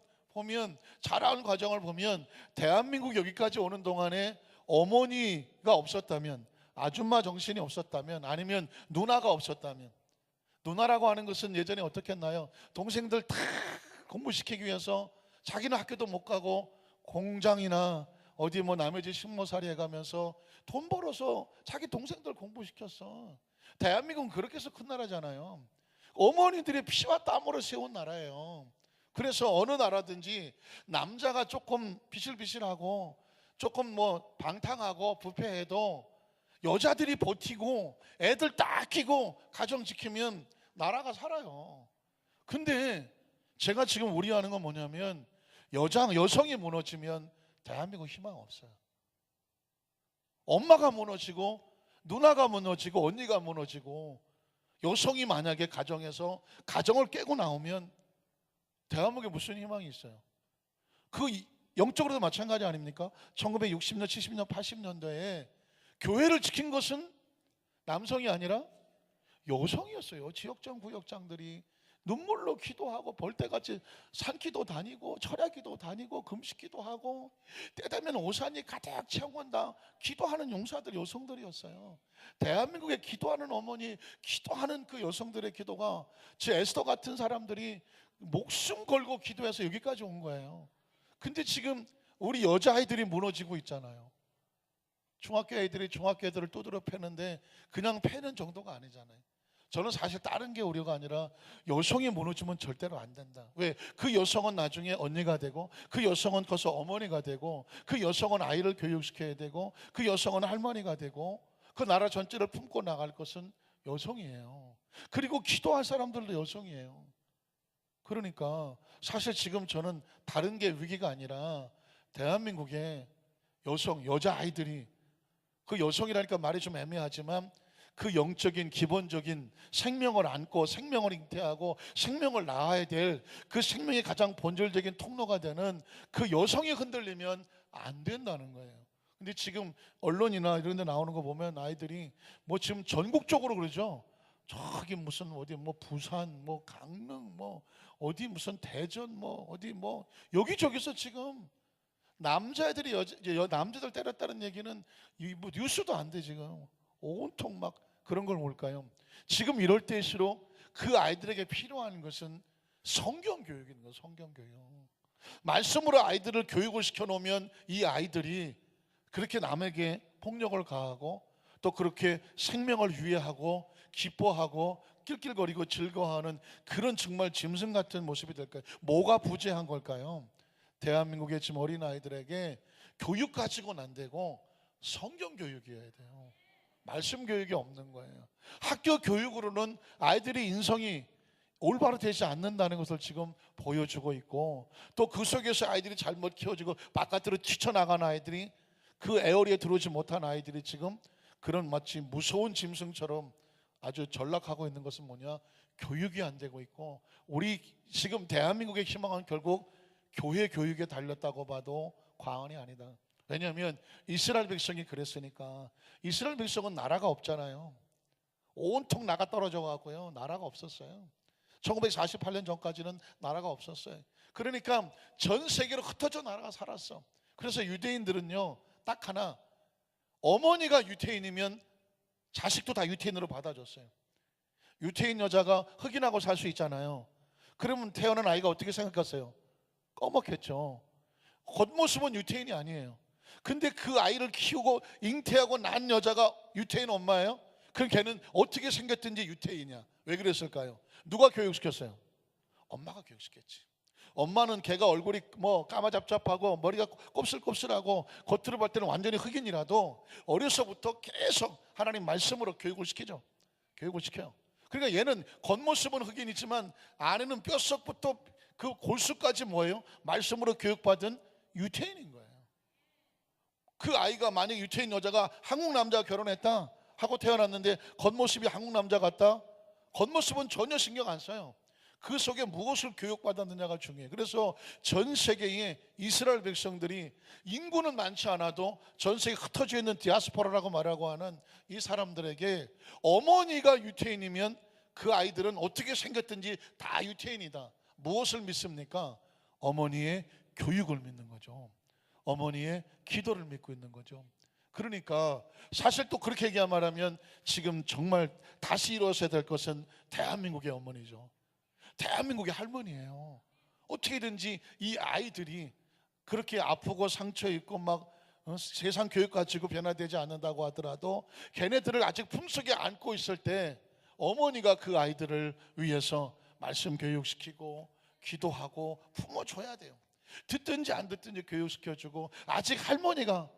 자라온 과정을 보면 대한민국 여기까지 오는 동안에 어머니가 없었다면, 아줌마 정신이 없었다면, 아니면 누나가 없었다면, 누나라고 하는 것은 예전에 어떻게 했나요? 동생들 다 공부시키기 위해서 자기는 학교도 못 가고 공장이나 어디 뭐 남의 집 식모살이 해가면서 돈 벌어서 자기 동생들 공부시켰어. 대한민국은 그렇게 해서 큰 나라잖아요. 어머니들의 피와 땀으로 세운 나라예요. 그래서 어느 나라든지 남자가 조금 비실비실하고 조금 뭐 방탕하고 부패해도 여자들이 버티고 애들 딱 키고 가정 지키면 나라가 살아요. 근데 제가 지금 우려하는 건 뭐냐면 여성이 무너지면 대한민국 희망 없어요. 엄마가 무너지고 누나가 무너지고 언니가 무너지고 여성이 만약에 가정에서 가정을 깨고 나오면 대한민국에 무슨 희망이 있어요? 그 영적으로도 마찬가지 아닙니까? 1960년, 70년, 80년대에 교회를 지킨 것은 남성이 아니라 여성이었어요. 지역장, 구역장들이 눈물로 기도하고 벌떼같이 산기도 다니고 철야기도 다니고 금식기도 하고 때되면 오산이 가득 채워온다 기도하는 용사들 여성들이었어요. 대한민국에 기도하는 어머니, 기도하는 그 여성들의 기도가 제 에스더 같은 사람들이 목숨 걸고 기도해서 여기까지 온 거예요. 근데 지금 우리 여자아이들이 무너지고 있잖아요. 중학교 애들이 중학교 애들을 두드려 패는데 그냥 패는 정도가 아니잖아요. 저는 사실 다른 게 우려가 아니라 여성이 무너지면 절대로 안 된다. 왜? 그 여성은 나중에 언니가 되고, 그 여성은 커서 어머니가 되고, 그 여성은 아이를 교육시켜야 되고, 그 여성은 할머니가 되고, 그 나라 전체를 품고 나갈 것은 여성이에요. 그리고 기도할 사람들도 여성이에요. 그러니까 사실 지금 저는 다른 게 위기가 아니라 대한민국의 여성, 여자아이들이, 그 여성이라니까 말이 좀 애매하지만 그 영적인 기본적인 생명을 안고 생명을 잉태하고 생명을 낳아야 될 그 생명의 가장 본질적인 통로가 되는 그 여성이 흔들리면 안 된다는 거예요. 근데 지금 언론이나 이런 데 나오는 거 보면 아이들이 뭐 지금 전국적으로 그러죠. 저기 무슨 어디 뭐 부산 뭐 강릉 뭐 어디 무슨 대전 뭐 어디 뭐 여기저기서 지금 남자애들이 남자들 때렸다는 얘기는 뭐 뉴스도 안 돼. 지금 온통 막 그런 걸 뭘까요? 지금 이럴 때일수록 그 아이들에게 필요한 것은 성경 교육인 거예요. 성경 교육. 말씀으로 아이들을 교육을 시켜놓으면 이 아이들이 그렇게 남에게 폭력을 가하고 또 그렇게 생명을 유해하고 기뻐하고 낄낄거리고 즐거워하는 그런 정말 짐승 같은 모습이 될까요? 뭐가 부재한 걸까요? 대한민국의 지금 어린아이들에게 교육 가지고는 안 되고 성경 교육이어야 돼요. 말씀 교육이 없는 거예요. 학교 교육으로는 아이들이 인성이 올바로 되지 않는다는 것을 지금 보여주고 있고, 또 그 속에서 아이들이 잘못 키워지고 바깥으로 튀쳐나간 아이들이, 그 에어리에 들어오지 못한 아이들이 지금 그런 마치 무서운 짐승처럼 아주 전락하고 있는 것은 뭐냐? 교육이 안 되고 있고, 우리 지금 대한민국의 희망은 결국 교회 교육에 달렸다고 봐도 과언이 아니다. 왜냐하면 이스라엘 백성이 그랬으니까. 이스라엘 백성은 나라가 없잖아요. 온통 나가 떨어져 갖고요, 나라가 없었어요. 1948년 전까지는 나라가 없었어요. 그러니까 전 세계로 흩어져 나라가 살았어. 그래서 유대인들은요 딱 하나, 어머니가 유태인이면 자식도 다 유태인으로 받아줬어요. 유태인 여자가 흑인하고 살 수 있잖아요. 그러면 태어난 아이가 어떻게 생각했어요? 꺼먹겠죠. 겉모습은 유태인이 아니에요. 근데 그 아이를 키우고 잉태하고 낳은 여자가 유태인 엄마예요? 그럼 걔는 어떻게 생겼든지 유태인이야. 왜 그랬을까요? 누가 교육시켰어요? 엄마가 교육시켰지. 엄마는 걔가 얼굴이 뭐 까마잡잡하고 머리가 곱슬곱슬하고 겉으로 볼 때는 완전히 흑인이라도 어려서부터 계속 하나님 말씀으로 교육을 시키죠. 교육을 시켜요. 그러니까 얘는 겉모습은 흑인이지만 안에는 뼛속부터 그 골수까지 뭐예요? 말씀으로 교육받은 유태인인 거예요. 그 아이가 만약 유태인 여자가 한국 남자와 결혼했다 하고 태어났는데 겉모습이 한국 남자 같다? 겉모습은 전혀 신경 안 써요. 그 속에 무엇을 교육받았느냐가 중요해요. 그래서 전 세계의 이스라엘 백성들이 인구는 많지 않아도 전 세계에 흩어져 있는 디아스포라라고 말하고 하는 이 사람들에게 어머니가 유태인이면 그 아이들은 어떻게 생겼든지 다 유태인이다. 무엇을 믿습니까? 어머니의 교육을 믿는 거죠. 어머니의 기도를 믿고 있는 거죠. 그러니까 사실 또 그렇게 얘기하면 지금 정말 다시 이루어져야 될 것은 대한민국의 어머니죠. 대한민국의 할머니예요. 어떻게든지 이 아이들이 그렇게 아프고 상처 있고 막 세상 교육 가지고 변화되지 않는다고 하더라도 걔네들을 아직 품속에 안고 있을 때 어머니가 그 아이들을 위해서 말씀 교육시키고 기도하고 품어줘야 돼요. 듣든지 안 듣든지 교육시켜주고, 아직 할머니가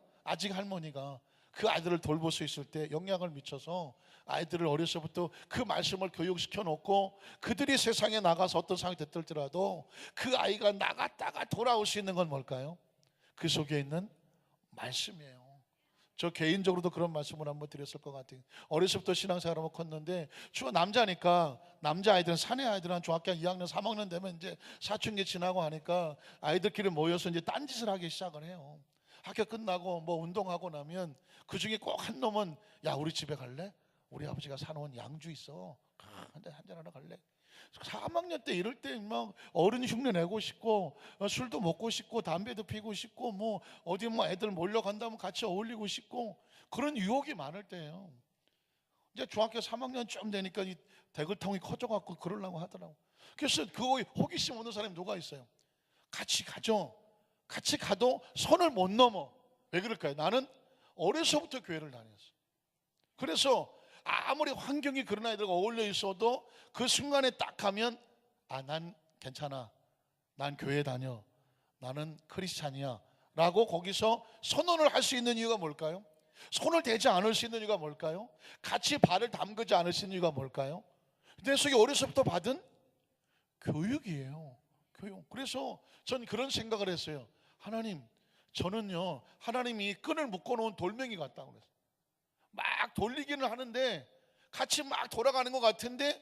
그 아이들을 돌볼 수 있을 때 영향을 미쳐서 아이들을 어려서부터 그 말씀을 교육시켜 놓고 그들이 세상에 나가서 어떤 상황이 됐더라도 그 아이가 나갔다가 돌아올 수 있는 건 뭘까요? 그 속에 있는 말씀이에요. 저 개인적으로도 그런 말씀을 한번 드렸을 것 같아요. 어려서부터 신앙생활을 컸는데 주로 남자니까, 남자아이들은 사내 아이들은 한 중학교 2학년 3학년 되면 이제 사춘기 지나고 하니까 아이들끼리 모여서 이제 딴짓을 하기 시작을 해요. 학교 끝나고 뭐 운동하고 나면 그 중에 꼭 한 놈은 야 우리 집에 갈래? 우리 아버지가 사놓은 양주 있어. 한잔 하러 갈래? 3학년 때 이럴 때 막 어른 흉내 내고 싶고 술도 먹고 싶고 담배도 피고 싶고 뭐 어디 뭐 애들 몰려간다면 같이 어울리고 싶고 그런 유혹이 많을 때예요. 이제 중학교 3학년 좀 되니까 이 대글통이 커져갖고 그러려고 하더라고. 그래서 그 호기심 없는 사람이 누가 있어요? 같이 가죠. 같이 가도 선을 못 넘어. 왜 그럴까요? 나는 어려서부터 교회를 다녔어. 그래서 아무리 환경이 그런 아이들과 어울려 있어도 그 순간에 딱 하면 난 괜찮아, 난 교회 다녀, 나는 크리스찬이야 라고 거기서 선언을 할 수 있는 이유가 뭘까요? 손을 대지 않을 수 있는 이유가 뭘까요? 같이 발을 담그지 않을 수 있는 이유가 뭘까요? 내 속에 어려서부터 받은 교육이에요. 교육. 그래서 전 그런 생각을 했어요. 하나님, 저는요 하나님이 끈을 묶어놓은 돌멩이 같다고 그랬어요. 막 돌리기는 하는데 같이 막 돌아가는 것 같은데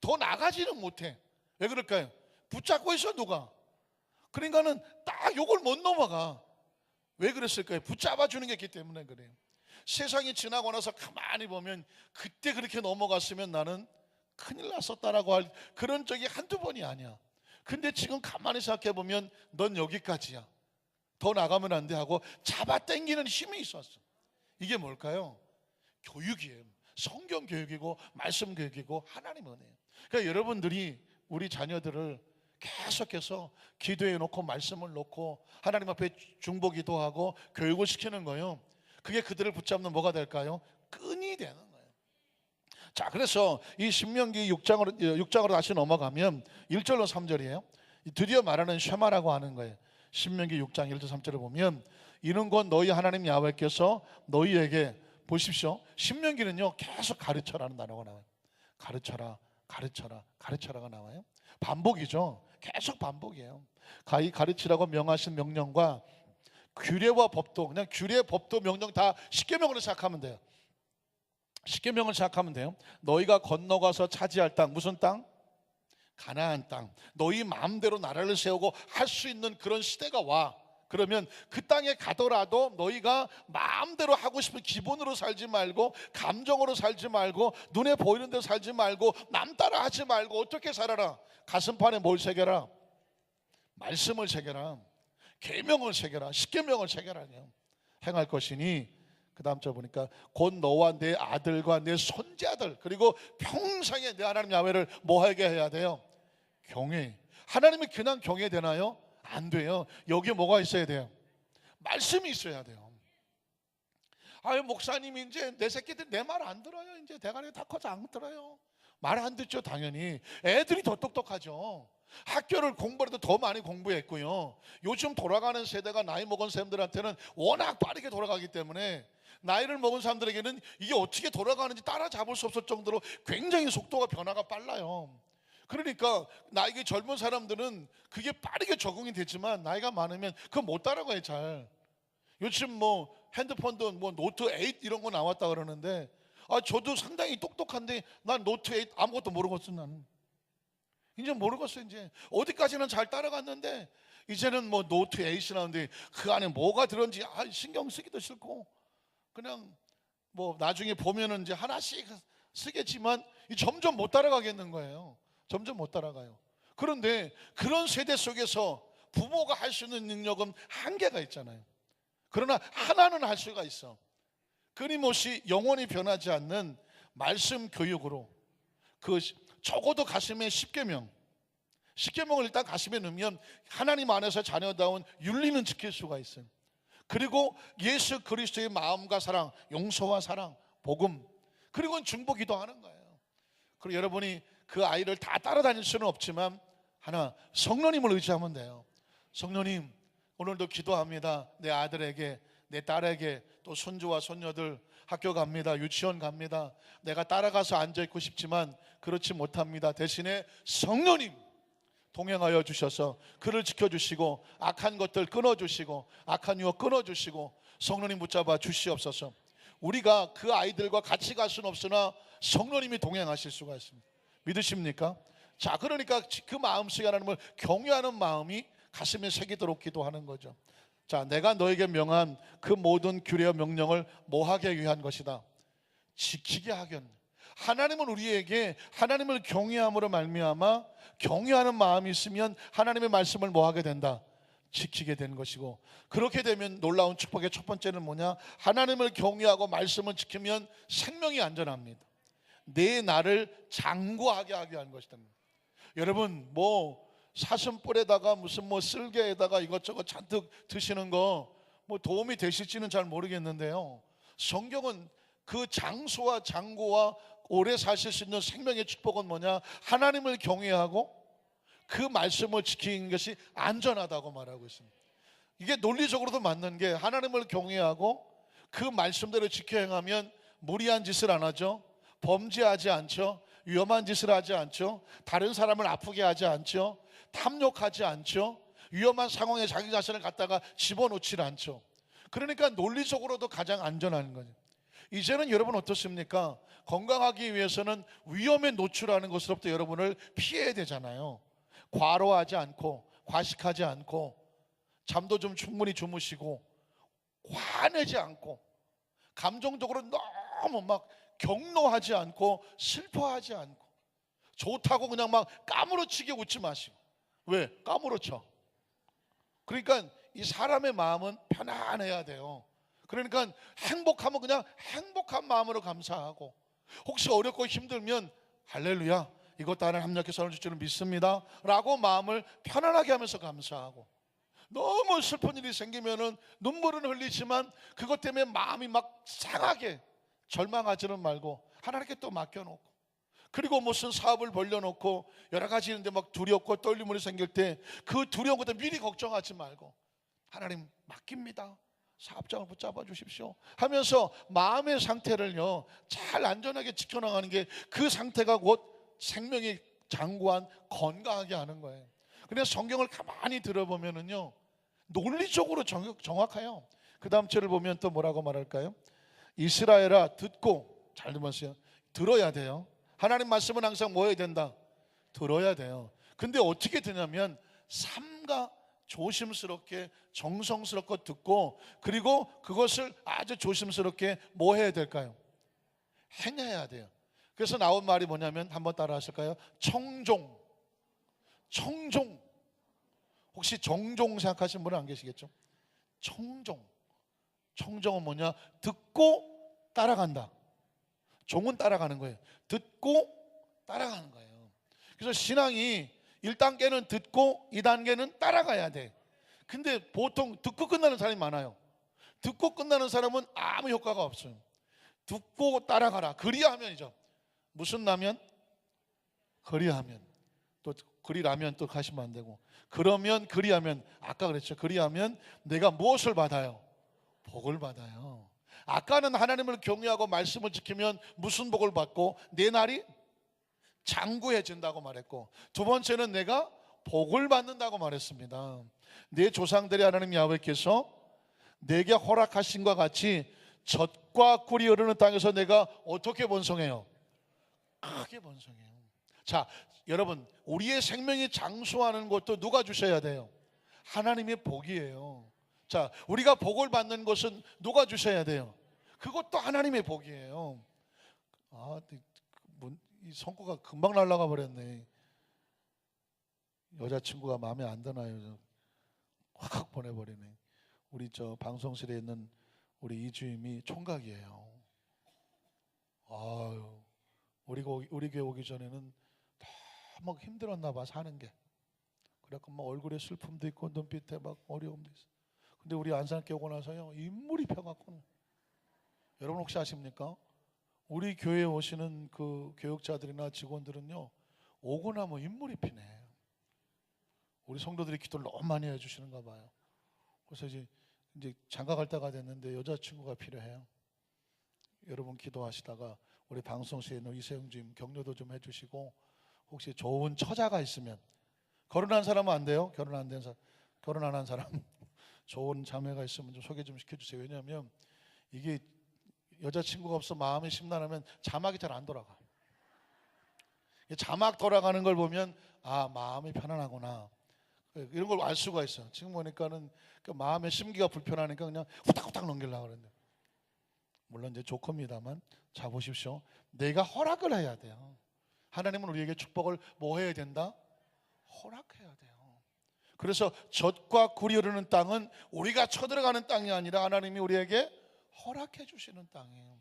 더 나가지는 못해. 왜 그럴까요? 붙잡고 있어 누가. 그러니까는 딱 요걸 못 넘어가. 왜 그랬을까요? 붙잡아 주는 게 있기 때문에 그래요. 세상이 지나고 나서 가만히 보면 그때 그렇게 넘어갔으면 나는 큰일 났었다라고 할 그런 적이 한두 번이 아니야. 근데 지금 가만히 생각해 보면 넌 여기까지야, 더 나가면 안 돼 하고 잡아 당기는 힘이 있었어. 이게 뭘까요? 교육이에요. 성경 교육이고 말씀 교육이고 하나님 은혜예요. 그러니까 여러분들이 우리 자녀들을 계속해서 기도해 놓고 말씀을 놓고 하나님 앞에 중보기도 하고 교육을 시키는 거예요. 그게 그들을 붙잡는 뭐가 될까요? 끈이 되는 거예요. 자, 그래서 이 신명기 6장으로 다시 넘어가면 1절로 3절이에요. 드디어 말하는 쉐마라고 하는 거예요. 신명기 6장 1절 3절을 보면 이는 곧 너희 하나님 야훼께서 너희에게, 보십시오, 신명기는요 계속 가르쳐라는 단어가 나와요. 가르쳐라, 가르쳐라, 가르쳐라가 나와요. 반복이죠. 계속 반복이에요. 가르치라고 명하신 명령과 규례와 법도, 그냥 규례, 법도, 명령 다 십계명으로 시작하면 돼요. 십계명을 시작하면 돼요. 너희가 건너가서 차지할 땅, 무슨 땅? 가나안 땅. 너희 마음대로 나라를 세우고 할 수 있는 그런 시대가 와. 그러면 그 땅에 가더라도 너희가 마음대로 하고 싶은 기본으로 살지 말고, 감정으로 살지 말고, 눈에 보이는 대로 살지 말고, 남 따라 하지 말고 어떻게 살아라? 가슴판에 뭘 새겨라? 말씀을 새겨라. 계명을 새겨라. 십계명을 새겨라요. 행할 것이니, 그 다음 절 보니까 곧 너와 내 아들과 내 손자들, 그리고 평생에 내 하나님 야훼를 뭐하게 해야 돼요? 경외. 하나님이 그냥 경외되나요? 안 돼요. 여기에 뭐가 있어야 돼요? 말씀이 있어야 돼요. 아유, 목사님이 이제 내 새끼들 내 말 안 들어요. 이제 대가리가 다 커서 안 들어요. 말 안 듣죠. 당연히 애들이 더 똑똑하죠. 학교를 공부해도 더 많이 공부했고요. 요즘 돌아가는 세대가 나이 먹은 사람들한테는 워낙 빠르게 돌아가기 때문에 나이를 먹은 사람들에게는 이게 어떻게 돌아가는지 따라잡을 수 없을 정도로 굉장히 속도가 변화가 빨라요. 그러니까 나이가 젊은 사람들은 그게 빠르게 적응이 되지만 나이가 많으면 그거 못 따라가요. 잘. 요즘 뭐 핸드폰도 뭐 노트 8 이런 거 나왔다 그러는데, 저도 상당히 똑똑한데 난 노트 8 아무것도 모르겠어. 나는 이제 모르겠어. 이제 어디까지는 잘 따라갔는데 이제는 뭐 노트 8이 나오는데 그 안에 뭐가 들었는지 신경 쓰기도 싫고, 그냥 뭐 나중에 보면은 이제 하나씩 쓰겠지만 점점 못 따라가겠는 거예요. 점점 못 따라가요. 그런데 그런 세대 속에서 부모가 할 수 있는 능력은 한계가 있잖아요. 그러나 하나는 할 수가 있어. 끊임없이 영원히 변하지 않는 말씀 교육으로, 그 적어도 가슴에 십계명을 일단 가슴에 넣으면 하나님 안에서 자녀다운 윤리는 지킬 수가 있어요. 그리고 예수 그리스도의 마음과 사랑, 용서와 사랑, 복음, 그리고 중보기도 하는 거예요. 그리고 여러분이 그 아이를 다 따라다닐 수는 없지만 하나, 성령님을 의지하면 돼요. 성령님, 오늘도 기도합니다. 내 아들에게, 내 딸에게, 또 손주와 손녀들 학교 갑니다. 유치원 갑니다. 내가 따라가서 앉아있고 싶지만 그렇지 못합니다. 대신에 성령님 동행하여 주셔서 그를 지켜주시고 악한 것들 끊어주시고 악한 유혹 끊어주시고 성령님 붙잡아 주시옵소서. 우리가 그 아이들과 같이 갈 수는 없으나 성령님이 동행하실 수가 있습니다. 믿으십니까? 자, 그러니까 그 마음속에 하나님을 경외하는 마음이 가슴에 새기도록 기도하는 거죠. 자, 내가 너에게 명한 그 모든 규례와 명령을 뭐하게 위한 것이다? 지키게 하견. 하나님은 우리에게 하나님을 경외함으로 말미암아 경외하는 마음이 있으면 하나님의 말씀을 뭐하게 된다? 지키게 되는 것이고, 그렇게 되면 놀라운 축복의 첫 번째는 뭐냐? 하나님을 경외하고 말씀을 지키면 생명이 안전합니다. 내 나를 장구하게 하게 하는 것이다. 여러분, 뭐 사슴뿔에다가 무슨 뭐 쓸개에다가 이것저것 잔뜩 드시는 거 뭐 도움이 되실지는 잘 모르겠는데요, 성경은 그 장수와 장고와 오래 사실 수 있는 생명의 축복은 뭐냐? 하나님을 경외하고 그 말씀을 지키는 것이 안전하다고 말하고 있습니다. 이게 논리적으로도 맞는 게, 하나님을 경외하고 그 말씀대로 지켜 행하면 무리한 짓을 안 하죠. 범죄하지 않죠. 위험한 짓을 하지 않죠. 다른 사람을 아프게 하지 않죠. 탐욕하지 않죠. 위험한 상황에 자기 자신을 갖다가 집어넣지 않죠. 그러니까 논리적으로도 가장 안전한 거죠. 이제는 여러분 어떻습니까? 건강하기 위해서는 위험에 노출하는 것으로부터 여러분을 피해야 되잖아요. 과로하지 않고, 과식하지 않고, 잠도 좀 충분히 주무시고, 화내지 않고, 감정적으로 너무 막 격노하지 않고, 슬퍼하지 않고, 좋다고 그냥 막 까무러치게 웃지 마시고. 왜? 까무러쳐. 그러니까 이 사람의 마음은 편안해야 돼요. 그러니까 행복하면 그냥 행복한 마음으로 감사하고, 혹시 어렵고 힘들면 할렐루야, 이것도 하나님 합력해 선을 줄 줄은 믿습니다 라고 마음을 편안하게 하면서 감사하고, 너무 슬픈 일이 생기면은 눈물은 흘리지만 그것 때문에 마음이 막 상하게 절망하지는 말고 하나님께 또 맡겨놓고, 그리고 무슨 사업을 벌려놓고 여러 가지 있는데 막 두렵고 떨림이 생길 때 그 두려운 것도 미리 걱정하지 말고 하나님 맡깁니다, 사업장을 붙잡아 주십시오 하면서 마음의 상태를요 잘 안전하게 지켜나가는 게, 그 상태가 곧 생명이 장구한 건강하게 하는 거예요. 그래서 성경을 가만히 들어보면은요 논리적으로 정확해요. 그 다음 절을 보면 또 뭐라고 말할까요? 이스라엘아 듣고, 잘 들으세요. 들어야 돼요. 하나님 말씀은 항상 뭐 해야 된다? 들어야 돼요. 근데 어떻게 되냐면 삼가 조심스럽게 정성스럽게 듣고, 그리고 그것을 아주 조심스럽게 뭐 해야 될까요? 행해야 돼요. 그래서 나온 말이 뭐냐면, 한번 따라 하실까요? 청종. 청종. 혹시 정종 생각하시는 분은 안 계시겠죠? 청종. 청종은 뭐냐? 듣고 따라간다. 종은 따라가는 거예요. 듣고 따라가는 거예요. 그래서 신앙이 1단계는 듣고 2단계는 따라가야 돼. 근데 보통 듣고 끝나는 사람이 많아요. 듣고 끝나는 사람은 아무 효과가 없어요. 듣고 따라가라. 그리하면이죠. 무슨 라면? 그리하면. 또 그리라면 또 가시면 안 되고, 그러면 그리하면, 아까 그랬죠. 그리하면 내가 무엇을 받아요? 복을 받아요. 아까는 하나님을 경외하고 말씀을 지키면 무슨 복을 받고 내 날이 장구해진다고 말했고, 두 번째는 내가 복을 받는다고 말했습니다. 내 조상들의 하나님 야훼께서 내게 허락하신 것 같이 젖과 꿀이 흐르는 땅에서 내가 어떻게 번성해요? 크게 번성해요. 자, 여러분, 우리의 생명이 장수하는 것도 누가 주셔야 돼요? 하나님의 복이에요. 자, 우리가 복을 받는 것은 누가 주셔야 돼요? 그것도 하나님의 복이에요. 이 성과가 금방 날아가 버렸네. 여자친구가 마음에 안 드나요? 확 보내버리네. 우리 저 방송실에 있는 우리 이주임이 총각이에요. 아유, 우리 교회 오기 전에는 너무 힘들었나 봐, 사는 게. 그래갖고 막 얼굴에 슬픔도 있고 눈빛에 막 어려움도 있어. 근데 우리 안산교회 오고 나서요 인물이 펴갖고는, 여러분 혹시 아십니까? 우리 교회에 오시는 그 교육자들이나 직원들은요 오고 나면 인물이 피네. 우리 성도들이 기도를 너무 많이 해주시는가 봐요. 그래서 이제 장가 갈 때가 됐는데 여자친구가 필요해요. 여러분 기도하시다가 우리 방송실에 있는 이세영 주임 격려도 좀 해주시고, 혹시 좋은 처자가 있으면, 결혼한 사람은 안 돼요. 결혼 안 된 사람, 결혼 안 한 사람 좋은 자매가 있으면 좀 소개 좀 시켜주세요. 왜냐하면 이게 여자친구가 없어 마음이 심란하면 자막이 잘 안 돌아가. 자막 돌아가는 걸 보면 아, 마음이 편안하구나, 이런 걸 알 수가 있어. 지금 보니까는 그 마음의 심기가 불편하니까 그냥 후딱후딱 넘기려고 그러는데, 물론 이제 조건입니다만, 자 보십시오. 내가 허락을 해야 돼요. 하나님은 우리에게 축복을 뭐 해야 된다? 허락해야 돼요. 그래서 젖과 꿀이 흐르는 땅은 우리가 쳐들어가는 땅이 아니라 하나님이 우리에게 허락해 주시는 땅이에요.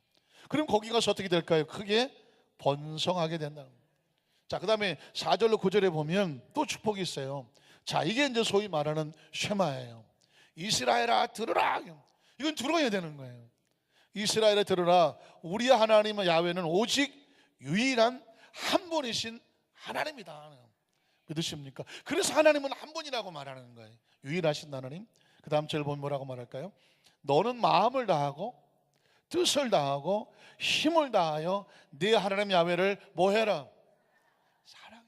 그럼 거기 가서 어떻게 될까요? 크게 번성하게 된다는 거예요. 자, 그 다음에 4절로 9절에 보면 또 축복이 있어요. 자, 이게 이제 소위 말하는 쉐마예요. 이스라엘아 들으라. 이건 들어야 되는 거예요. 이스라엘에 들으라. 우리 하나님은 야훼는 오직 유일한 한 분이신 하나님이다. 믿으십니까? 그래서 하나님은 한 분이라고 말하는 거예요. 유일하신 하나님. 그 다음 절 보면 뭐라고 말할까요? 너는 마음을 다하고 뜻을 다하고 힘을 다하여 네 하나님 야훼를 뭐 해라? 사랑해.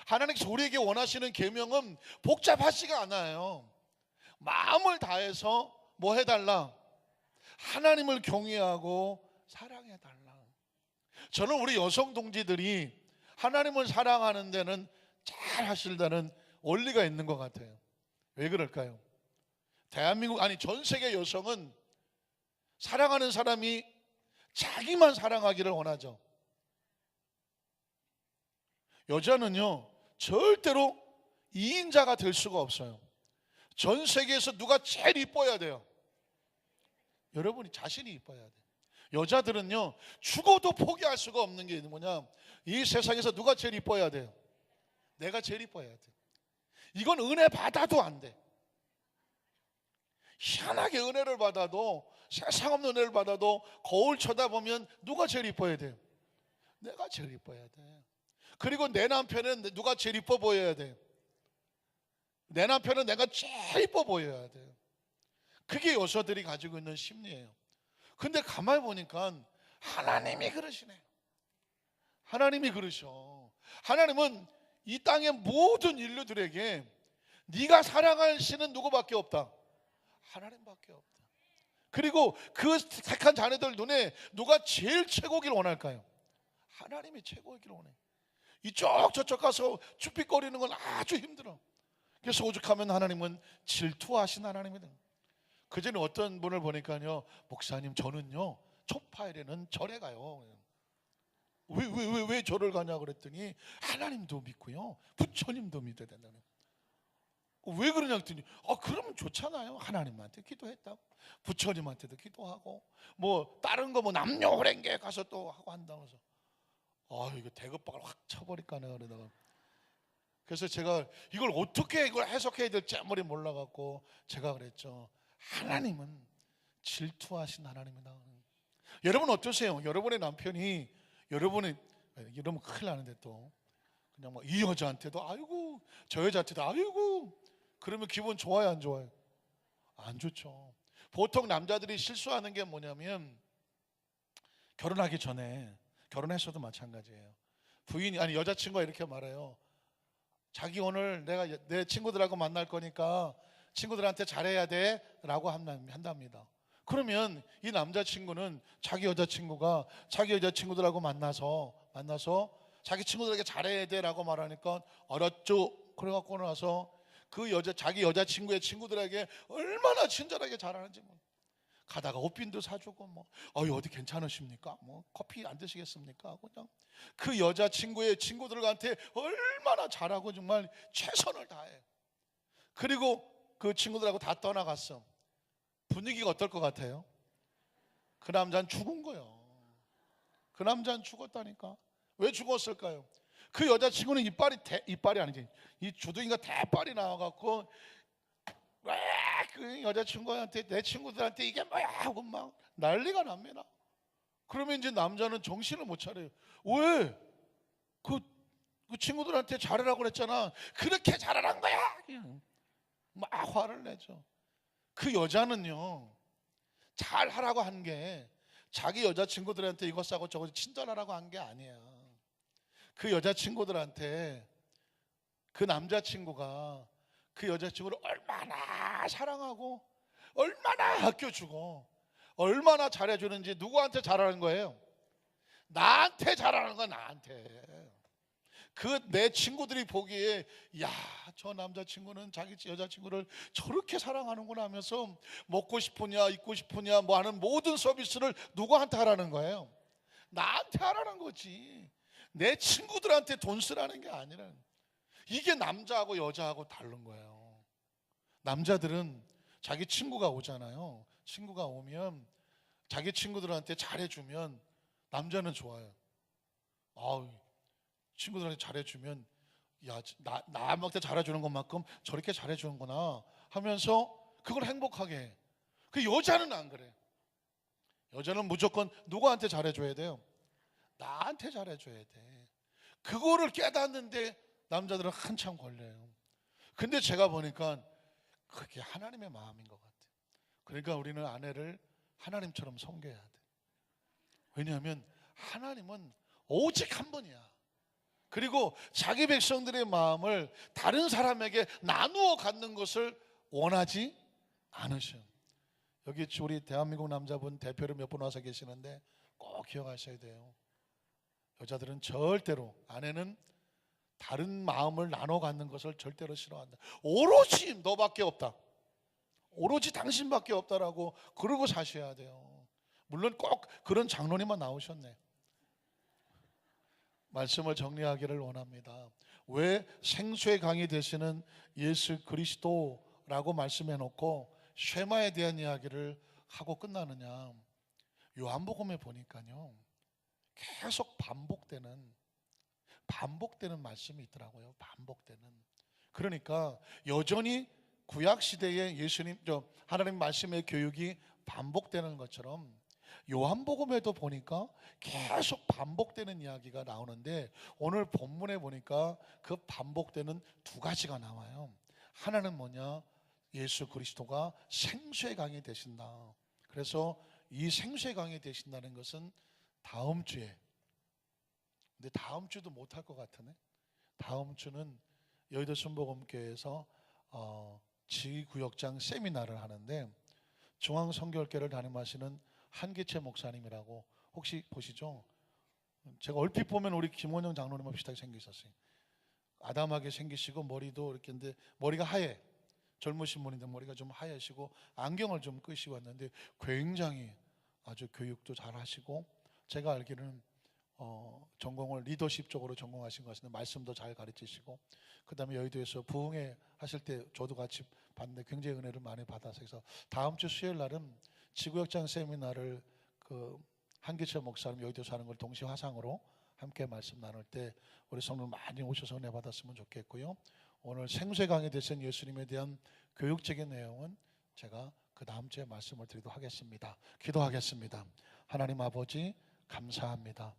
하나님께서 우리에게 원하시는 계명은 복잡하지가 않아요. 마음을 다해서 뭐 해달라? 하나님을 경외하고 사랑해달라. 저는 우리 여성 동지들이 하나님을 사랑하는 데는 잘 하실다는 원리가 있는 것 같아요. 왜 그럴까요? 대한민국, 아니 전 세계 여성은 사랑하는 사람이 자기만 사랑하기를 원하죠. 여자는요 절대로 이인자가 될 수가 없어요. 전 세계에서 누가 제일 이뻐야 돼요? 여러분이 자신이 이뻐야 돼요. 여자들은요 죽어도 포기할 수가 없는 게 뭐냐, 이 세상에서 누가 제일 이뻐야 돼요? 내가 제일 이뻐야 돼. 이건 은혜 받아도 안 돼. 희한하게 은혜를 받아도, 세상 없는 은혜를 받아도 거울 쳐다보면 누가 제일 이뻐야 돼요? 내가 제일 이뻐야 돼. 그리고 내 남편은 누가 제일 이뻐 보여야 돼? 내 남편은 내가 제일 이뻐 보여야 돼. 그게 여자들이 가지고 있는 심리예요. 근데 가만히 보니까 하나님이 그러시네. 하나님이 그러셔. 하나님은 이 땅의 모든 인류들에게 네가 사랑하시는 누구밖에 없다? 하나님밖에 없다. 그리고 그 택한 자녀들 눈에 누가 제일 최고길 원할까요? 하나님이 최고이길 원해. 이쪽 저쪽 가서 쭈삣거리는 건 아주 힘들어. 그래서 오죽하면 하나님은 질투하신 하나님이다. 그전에 어떤 분을 보니까요, 목사님 저는요 초파일에는 절에 가요. 왜 절을 가냐 그랬더니 하나님도 믿고요 부처님도 믿어야 된다는. 왜 그러냐 했더니 그러면 좋잖아요. 하나님한테 기도했다고, 부처님한테도 기도하고, 뭐 다른 거 뭐 남녀호랭계 가서 또 하고 한다면서. 이거 대급박을 확 쳐버릴까 내가 그러다가. 그래서 제가 이걸 어떻게 이걸 해석해야 될지 아무리 몰라갖고 제가 그랬죠. 하나님은 질투하신 하나님이다. 여러분 어떠세요? 여러분의 남편이 이러면 큰일 나는데 또 그냥 뭐 이 여자한테도 아이고 저 여자한테도 아이고, 그러면 기분 좋아요 안 좋아요? 안 좋죠. 보통 남자들이 실수하는 게 뭐냐면, 결혼하기 전에, 결혼했어도 마찬가지예요. 부인이, 아니 여자친구가 이렇게 말해요. 자기 오늘 내가 내 친구들하고 만날 거니까 친구들한테 잘해야 돼 라고 한답니다. 그러면 이 남자친구는 자기 여자친구가 자기 여자친구들하고 만나서 자기 친구들에게 잘해야 돼 라고 말하니까 알았죠. 그래갖고 나서 자기 여자친구의 친구들에게 얼마나 친절하게 잘하는지, 뭐 가다가 옷빈도 사주고, 뭐 어디 괜찮으십니까? 뭐 커피 안 드시겠습니까? 그냥 그 여자친구의 친구들한테 얼마나 잘하고 정말 최선을 다해. 그리고 그 친구들하고 다 떠나갔어. 분위기가 어떨 것 같아요? 그 남자는 죽은 거예요. 그 남자는 죽었다니까. 왜 죽었을까요? 그 여자친구는 이빨이 아니지, 이 주둥이가 대빨이 나와갖고 왜 그 여자친구한테, 내 친구들한테 이게 뭐야 하고 막 난리가 납니다. 그러면 이제 남자는 정신을 못 차려요. 왜? 그 친구들한테 잘하라고 그랬잖아. 그렇게 잘하란 거야. 그냥 막 화를 내죠. 그 여자는요 잘하라고 한 게 자기 여자친구들한테 이거 싸고 저거 친절하라고 한 게 아니야. 그 여자친구들한테 그 남자친구가 그 여자친구를 얼마나 사랑하고 얼마나 아껴주고 얼마나 잘해주는지 누구한테 잘하는 거예요? 나한테 잘하는 거야. 나한테. 그 내 친구들이 보기에 야, 저 남자친구는 자기 여자친구를 저렇게 사랑하는구나 하면서 먹고 싶으냐 입고 싶으냐 뭐 하는 모든 서비스를 누구한테 하라는 거예요? 나한테 하라는 거지. 내 친구들한테 돈 쓰라는 게 아니라. 이게 남자하고 여자하고 다른 거예요. 남자들은 자기 친구가 오잖아요. 친구가 오면 자기 친구들한테 잘해주면 남자는 좋아요. 친구들한테 잘해주면 야, 남한테 잘해주는 것만큼 저렇게 잘해주는구나 하면서 그걸 행복하게 해. 그 여자는 안 그래. 여자는 무조건 누구한테 잘해줘야 돼요? 나한테 잘해줘야 돼. 그거를 깨닫는데 남자들은 한참 걸려요. 근데 제가 보니까 그게 하나님의 마음인 것 같아요. 그러니까 우리는 아내를 하나님처럼 섬겨야 돼. 왜냐하면 하나님은 오직 한 분이야. 그리고 자기 백성들의 마음을 다른 사람에게 나누어 갖는 것을 원하지 않으셔. 여기 우리 대한민국 남자분 대표로 몇 분 와서 계시는데 꼭 기억하셔야 돼요. 여자들은 절대로, 아내는 다른 마음을 나눠 갖는 것을 절대로 싫어한다. 오로지 너밖에 없다, 오로지 당신밖에 없다라고 그러고 사셔야 돼요. 물론 꼭 그런 장로님만 나오셨네. 말씀을 정리하기를 원합니다. 왜 생수의 강이 되시는 예수 그리스도라고 말씀해 놓고 쉐마에 대한 이야기를 하고 끝나느냐? 요한복음에 보니까요, 계속 반복되는 말씀이 있더라고요. 반복되는. 그러니까 여전히 구약 시대에 예수님, 하나님 말씀의 교육이 반복되는 것처럼 요한복음에도 보니까 계속 반복되는 이야기가 나오는데, 오늘 본문에 보니까 그 반복되는 두 가지가 나와요. 하나는 뭐냐? 예수 그리스도가 생수의 강이 되신다. 그래서 이 생수의 강이 되신다는 것은 다음 주에, 근데 다음 주도 못할 것 같으네. 다음 주는 여의도 순복음교회에서 지구역장 세미나를 하는데, 중앙성결교를 담임하시는 한기채 목사님이라고 혹시 보시죠? 제가 얼핏 보면 우리 김원영 장로님과 비슷하게 생기셨어요. 아담하게 생기시고 머리도 이렇게, 근데 머리가 하얘. 젊으신 분인데 머리가 좀 하얘시고 안경을 좀 끄시고 왔는데 굉장히 아주 교육도 잘 하시고, 제가 알기로는 전공을 리더십 쪽으로 전공하신 것 같은데 말씀도 잘 가르치시고, 그 다음에 여의도에서 부흥회 하실 때 저도 같이 봤는데 굉장히 은혜를 많이 받아서, 그래서 다음 주 수요일 날은 지구역장 세미나를 그 한기철 목사님 여의도에서 하는 걸 동시 화상으로 함께 말씀 나눌 때 우리 성도들 많이 오셔서 은혜 받았으면 좋겠고요. 오늘 생수의 강이 되신 예수님에 대한 교육적인 내용은 제가 그 다음 주에 말씀을 드리도록 하겠습니다. 기도하겠습니다. 하나님 아버지, 감사합니다.